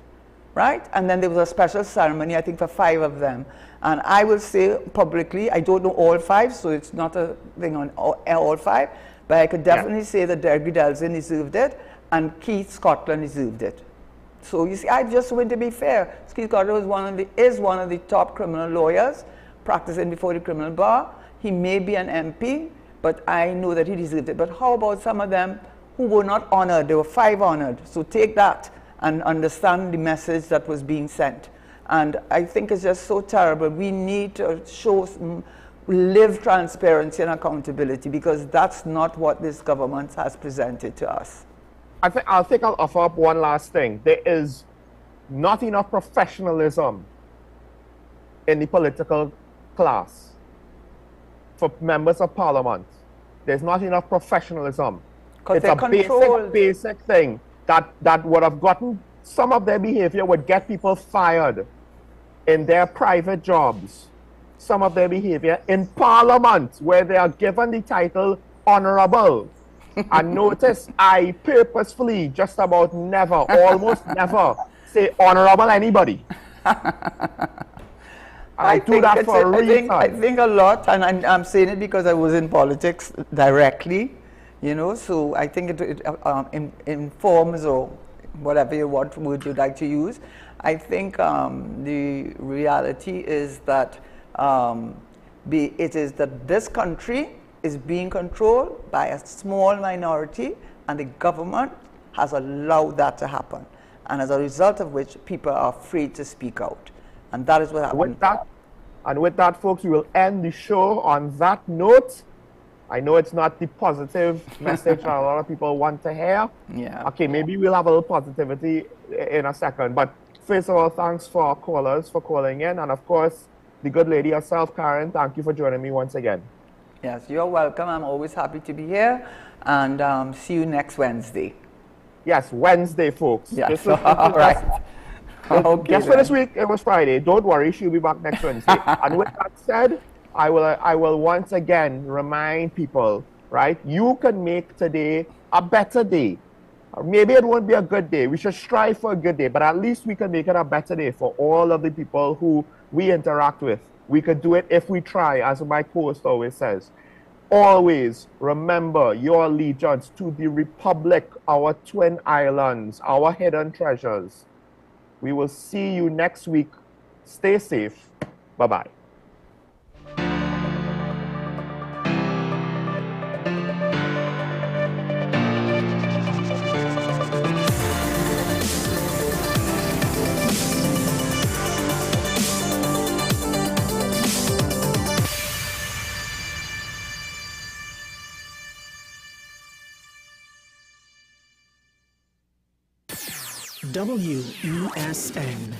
right? And then there was a special ceremony, I think for 5 of them. And I will say publicly, I don't know all 5, so it's not a thing on all 5, but I could definitely say that Derek Delson deserved it, and Keith Scotland deserved it. So you see, I just want to be fair. Keith Scotland is one of the top criminal lawyers practicing before the criminal bar. He may be an MP, but I know that he deserved it. But how about some of them who were not honored? There were 5 honored. So take that and understand the message that was being sent. And I think it's just so terrible. We need to live transparency and accountability, because that's not what this government has presented to us. I think I'll offer up one last thing. There is not enough professionalism in the political class for members of parliament. There's not enough professionalism. It's a basic thing that would have gotten, some of their behavior would get people fired in their private jobs. Some of their behavior in parliament, where they are given the title honorable. And notice I purposefully just about never, almost never say honorable anybody. I do that for a reason. I think a lot, and I'm saying it because I was in politics directly, you know, so I think it informs, or whatever word you'd like to use. I think the reality is that it is that this country is being controlled by a small minority, and the government has allowed that to happen. And as a result of which, people are afraid to speak out. And that is what happened. With that, folks, we will end the show on that note. I know it's not the positive message that a lot of people want to hear. Yeah. Okay, maybe we'll have a little positivity in a second. But first of all, thanks for our callers for calling in. And of course, the good lady herself, Karen, thank you for joining me once again. Yes, you're welcome. I'm always happy to be here. And see you next Wednesday. Yes, Wednesday, folks. Yes, all right. Okay, guess for this week, it was Friday. Don't worry, she'll be back next Wednesday. And with that said, I will once again remind people, right? You can make today a better day. Maybe it won't be a good day. We should strive for a good day, but at least we can make it a better day for all of the people who we interact with. We could do it if we try, as my co-host always says. Always remember your allegiance to the Republic, our twin islands, our hidden treasures. We will see you next week Stay safe. Bye-bye. WESN.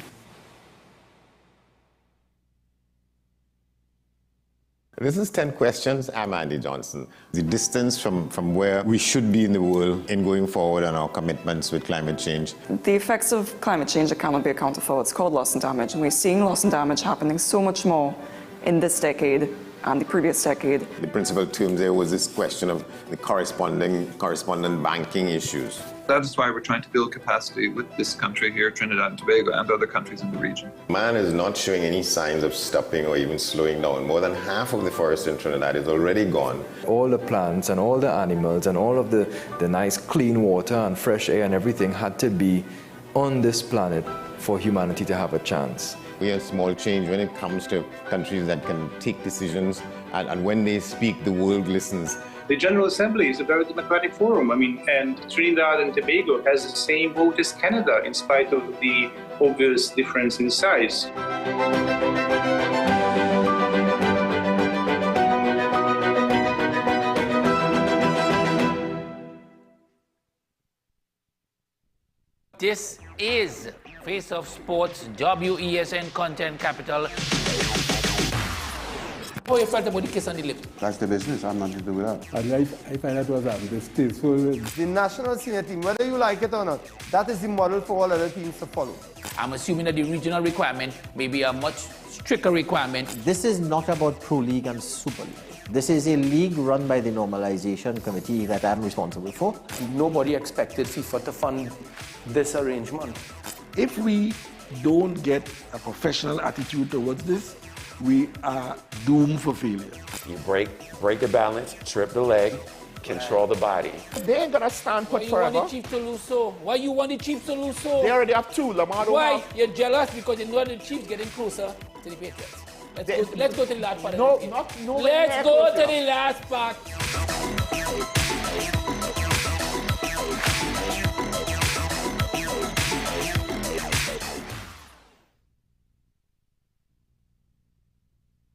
This is 10 Questions. I'm Andy Johnson. The distance from where we should be in the world in going forward on our commitments with climate change. The effects of climate change that cannot be accounted for. It's called loss and damage, and we're seeing loss and damage happening so much more in this decade and the previous decade. The principal term there was this question of the correspondent banking issues. That is why we're trying to build capacity with this country here, Trinidad and Tobago, and other countries in the region. Man is not showing any signs of stopping or even slowing down. More than half of the forest in Trinidad is already gone. All the plants and all the animals and all of the nice clean water and fresh air and everything had to be on this planet for humanity to have a chance. We have small change when it comes to countries that can take decisions, and when they speak, the world listens. The General Assembly is a very democratic forum. And Trinidad and Tobago has the same vote as Canada, in spite of the obvious difference in size. This is Face of Sports, WESN Content Capital. How you felt about the kiss on the lip? That's the business. I'm not to do with that. I find that was distasteful. The national senior team, whether you like it or not, that is the model for all other teams to follow. I'm assuming that the regional requirement may be a much stricter requirement. This is not about Pro League and Super League. This is a league run by the Normalization Committee that I'm responsible for. Nobody expected FIFA to fund this arrangement. If we don't get a professional attitude towards this, we are doomed for failure. You break the balance, trip the leg, control the body. They ain't gonna stand put forever. Why you want the Chiefs to lose so? Why you want the Chiefs to lose so? They already have two. Lamar Why? You're jealous because you know the Chiefs getting closer to the Patriots. Let's go to the last part. No. Let's go to the last part.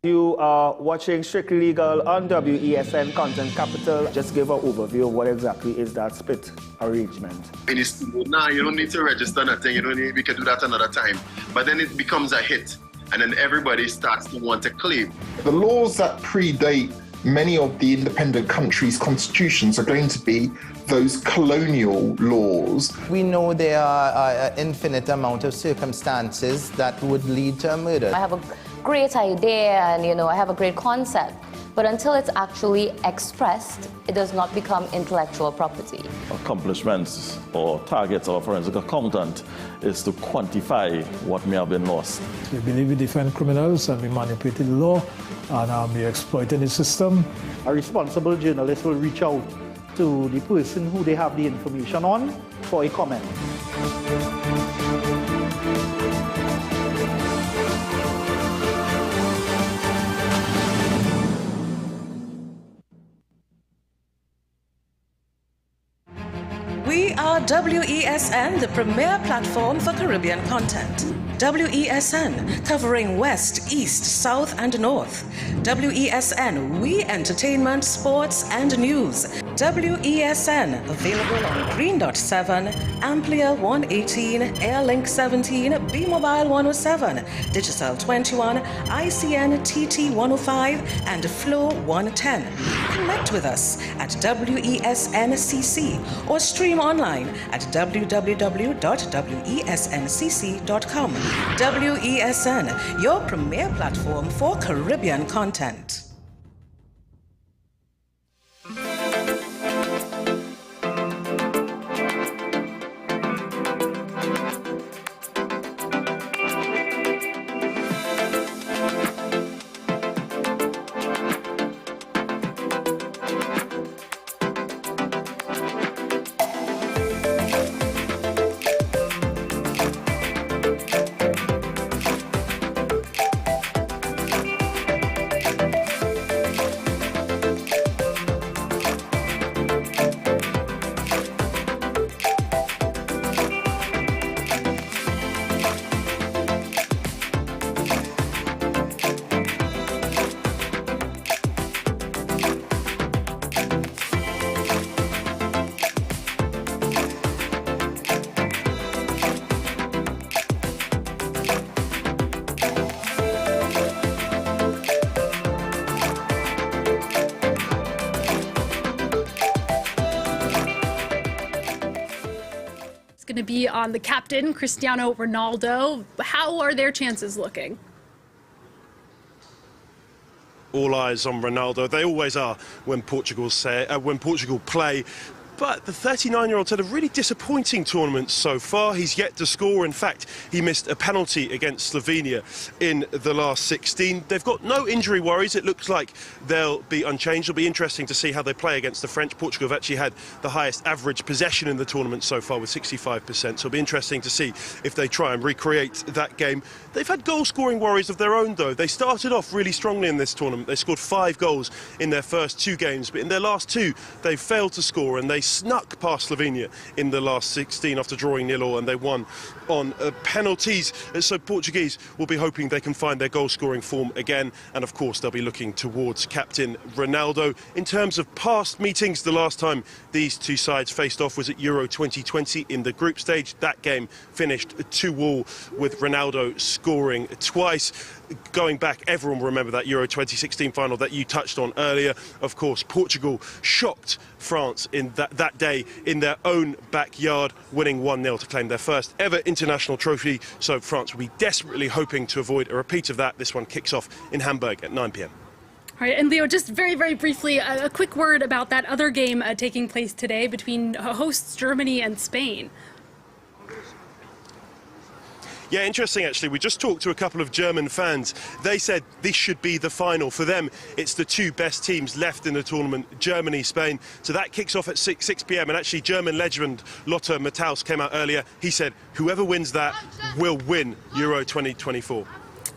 You are watching Strictly Legal on WESN Content Capital. Just give an overview of what exactly is that split arrangement. Nah, you don't need to register nothing. We can do that another time. But then it becomes a hit, and then everybody starts to want to claim. The laws that predate many of the independent countries' constitutions are going to be those colonial laws. We know there are an infinite amount of circumstances that would lead to a murder. I have a great idea and I have a great concept, but until it's actually expressed, it does not become intellectual property. Accomplishments or targets of a forensic accountant is to quantify what may have been lost. We believe we defend criminals and we manipulated the law and we exploited the system. A responsible journalist will reach out to the person who they have the information on for a comment. We are WESN, the premier platform for Caribbean content. WESN, covering West, East, South, and North. WESN, we entertainment, sports, and news. WESN, available on Greendot 7, Amplia 118, Airlink 17, Bmobile 107, Digicel 21, ICNTT 105, and Flow 110. Connect with us at WESNCC or stream online at www.wesncc.com. WESN, your premier platform for Caribbean content. going to be on the captain, Cristiano Ronaldo. How are their chances looking? All eyes on Ronaldo. They always are when Portugal play. But the 39-year-old's had a really disappointing tournament so far. He's yet to score. In fact, he missed a penalty against Slovenia in the last 16. They've got no injury worries. It looks like they'll be unchanged. It'll be interesting to see how they play against the French. Portugal have actually had the highest average possession in the tournament so far with 65%. So it'll be interesting to see if they try and recreate that game. They've had goal-scoring worries of their own, though. They started off really strongly in this tournament. They scored 5 goals in their first 2 games, but in their last 2, they failed to score, and they snuck past Slovenia in the last 16 after drawing 0-0, and they won on penalties. So Portuguese will be hoping they can find their goal-scoring form again, and of course they'll be looking towards captain Ronaldo. In terms of past meetings, the last time these two sides faced off was at Euro 2020 in the group stage. That game finished 2-2 with Ronaldo scoring twice. Going back, everyone will remember that Euro 2016 final that you touched on earlier. Of course, Portugal shocked France in that day in their own backyard, winning 1-0 to claim their first ever international trophy. So France will be desperately hoping to avoid a repeat of that. This one kicks off in Hamburg at 9 p.m. All right, and Leo, just very, very briefly, a quick word about that other game taking place today between hosts Germany and Spain. Yeah, interesting, actually. We just talked to a couple of German fans. They said this should be the final. For them, it's the 2 best teams left in the tournament, Germany, Spain. So that kicks off at 6 p.m. And actually, German legend Lothar Matthäus came out earlier. He said, whoever wins that will win Euro 2024.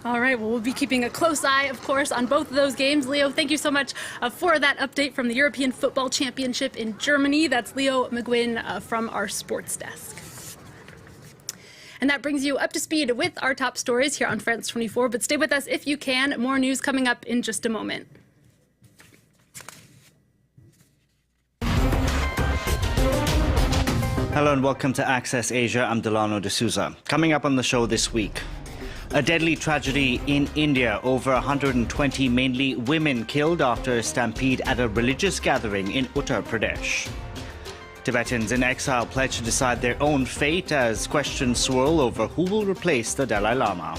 All right, well, we'll be keeping a close eye, of course, on both of those games. Leo, thank you so much for that update from the European Football Championship in Germany. That's Leo McGuinn from our sports desk. And that brings you up to speed with our top stories here on France 24. But stay with us if you can. More news coming up in just a moment. Hello and welcome to Access Asia. I'm Delano D'Souza. Coming up on the show this week, a deadly tragedy in India. Over 120 mainly women killed after a stampede at a religious gathering in Uttar Pradesh. Tibetans in exile pledge to decide their own fate as questions swirl over who will replace the Dalai Lama.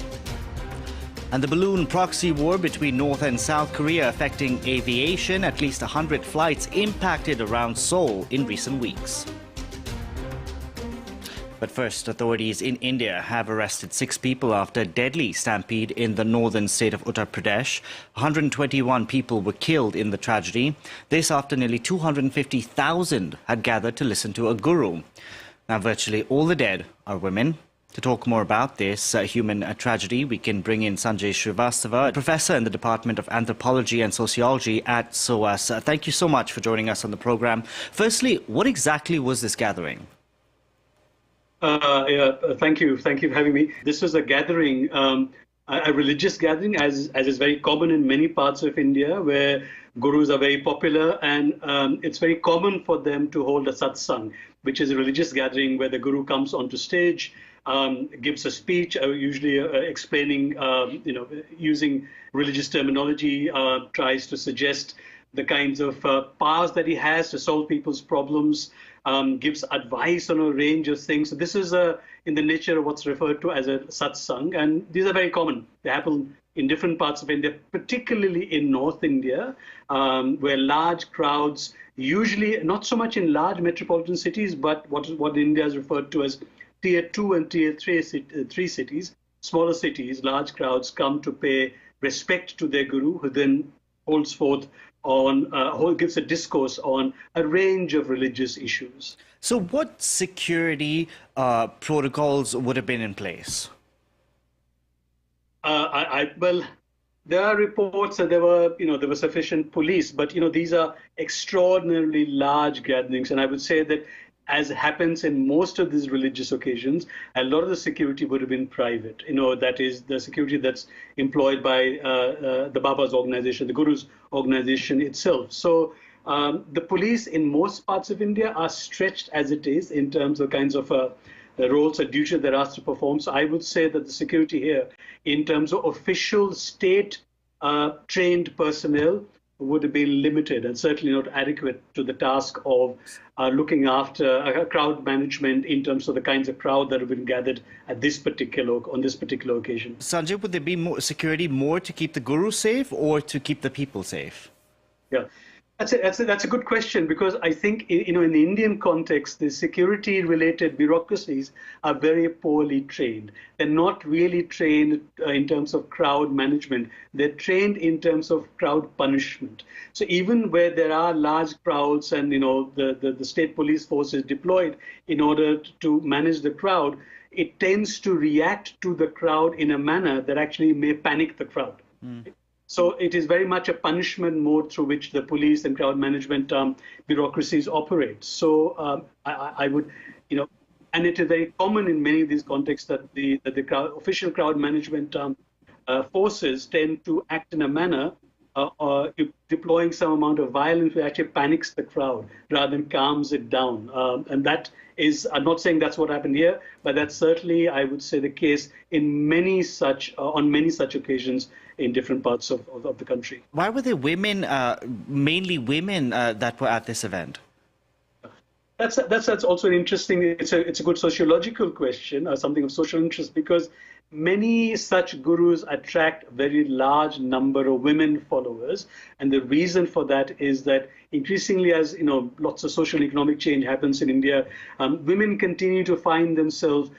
And the balloon proxy war between North and South Korea affecting aviation. At least 100 flights impacted around Seoul in recent weeks. But first, authorities in India have arrested 6 people after a deadly stampede in the northern state of Uttar Pradesh. 121 people were killed in the tragedy. This after nearly 250,000 had gathered to listen to a guru. Now, virtually all the dead are women. To talk more about this human tragedy, we can bring in Sanjay Srivastava, a professor in the Department of Anthropology and Sociology at SOAS. Thank you so much for joining us on the program. Firstly, what exactly was this gathering? Thank you for having me. This was a gathering, a religious gathering, as is very common in many parts of India, where gurus are very popular, and it's very common for them to hold a satsang, which is a religious gathering where the guru comes onto stage, gives a speech, usually explaining, using religious terminology, tries to suggest the kinds of powers that he has to solve people's problems. Gives advice on a range of things. So this is in the nature of what's referred to as a satsang, and these are very common. They happen in different parts of India, particularly in North India, where large crowds, usually not so much in large metropolitan cities, but what India is referred to as Tier 2 and Tier 3 cities, smaller cities, large crowds come to pay respect to their guru, who then holds forth gives a discourse on a range of religious issues. So what security protocols would have been in place? Well, there are reports that there were sufficient police, but these are extraordinarily large gatherings, and I would say that, as happens in most of these religious occasions, a lot of the security would have been private. That is the security that's employed by the Baba's organization, the Guru's organization itself. So the police in most parts of India are stretched as it is in terms of kinds of roles and duties they're asked to perform. So I would say that the security here, in terms of official state trained personnel, would have been limited and certainly not adequate to the task of looking after crowd management in terms of the kinds of crowd that have been gathered at on this particular occasion. Sanjay, would there be more security to keep the guru safe or to keep the people safe? Yeah. That's a good question, because I think, in the Indian context, the security-related bureaucracies are very poorly trained. They're not really trained in terms of crowd management. They're trained in terms of crowd punishment. So even where there are large crowds and, the state police force is deployed in order to manage the crowd, it tends to react to the crowd in a manner that actually may panic the crowd. So it is very much a punishment mode through which the police and crowd management bureaucracies operate. So I would, and it is very common in many of these contexts that the official crowd management forces tend to act in a manner deploying some amount of violence which actually panics the crowd rather than calms it down. And that is, I'm not saying that's what happened here, but that's certainly, I would say, the case in many such on many such occasions in different parts of the country. Why were there women, mainly women, that were at this event? That's also an interesting. It's a good sociological question, or something of social interest, because many such gurus attract a very large number of women followers, and the reason for that is that increasingly, as lots of social and economic change happens in India, women continue to find themselves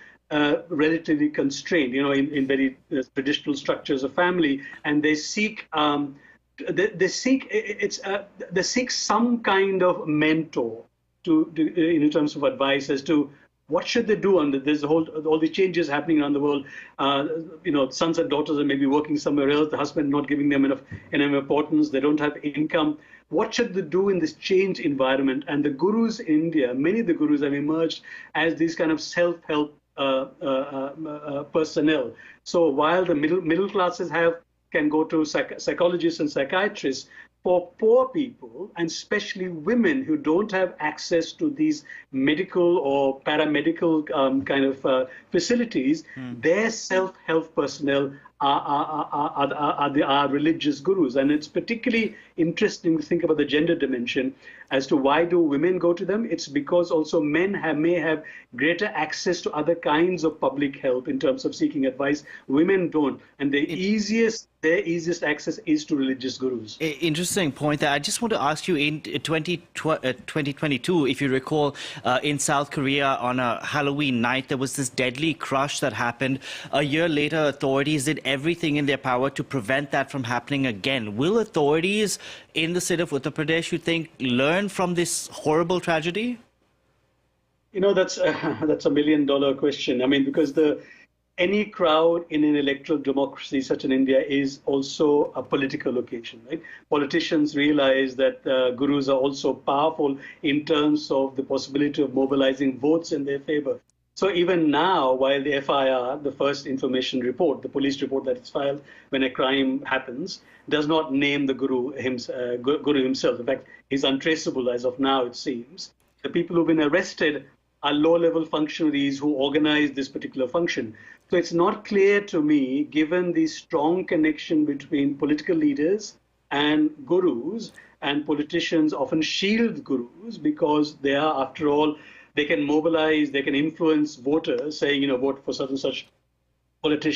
relatively constrained, in very traditional structures of family, and they seek they seek some kind of mentor in terms of advice as to what should they do under this all the changes happening around the world. Sons and daughters are maybe working somewhere else, the husband not giving them enough importance, they don't have income. What should they do in this changed environment? And the gurus in India, many of the gurus have emerged as these kind of self-help personnel. So while the middle classes can go to psychologists and psychiatrists, for poor people, and especially women who don't have access to these medical or paramedical kind of facilities, their self-help personnel are religious gurus. And it's particularly interesting to think about the gender dimension as to why do women go to them. It's because also men may have greater access to other kinds of public help in terms of seeking advice. Women don't. And their easiest access is to religious gurus. Interesting point there. I just want to ask you, in 2022, if you recall, in South Korea on a Halloween night, there was this deadly crush that happened. A year later, authorities did everything in their power to prevent that from happening again. Will authorities in the state of Uttar Pradesh, you think, learn from this horrible tragedy? That's a $1 million question. I mean, because any crowd in an electoral democracy such as India is also a political occasion, right? Politicians realize that gurus are also powerful in terms of the possibility of mobilizing votes in their favor. So even now, while the FIR, the first information report, the police report that is filed when a crime happens, does not name the guru himself. In fact, he's untraceable as of now, it seems. The people who've been arrested are low-level functionaries who organize this particular function. So it's not clear to me, given the strong connection between political leaders and gurus, and politicians often shield gurus because they are, after all, they can mobilize, they can influence voters, saying, vote for such and such politician.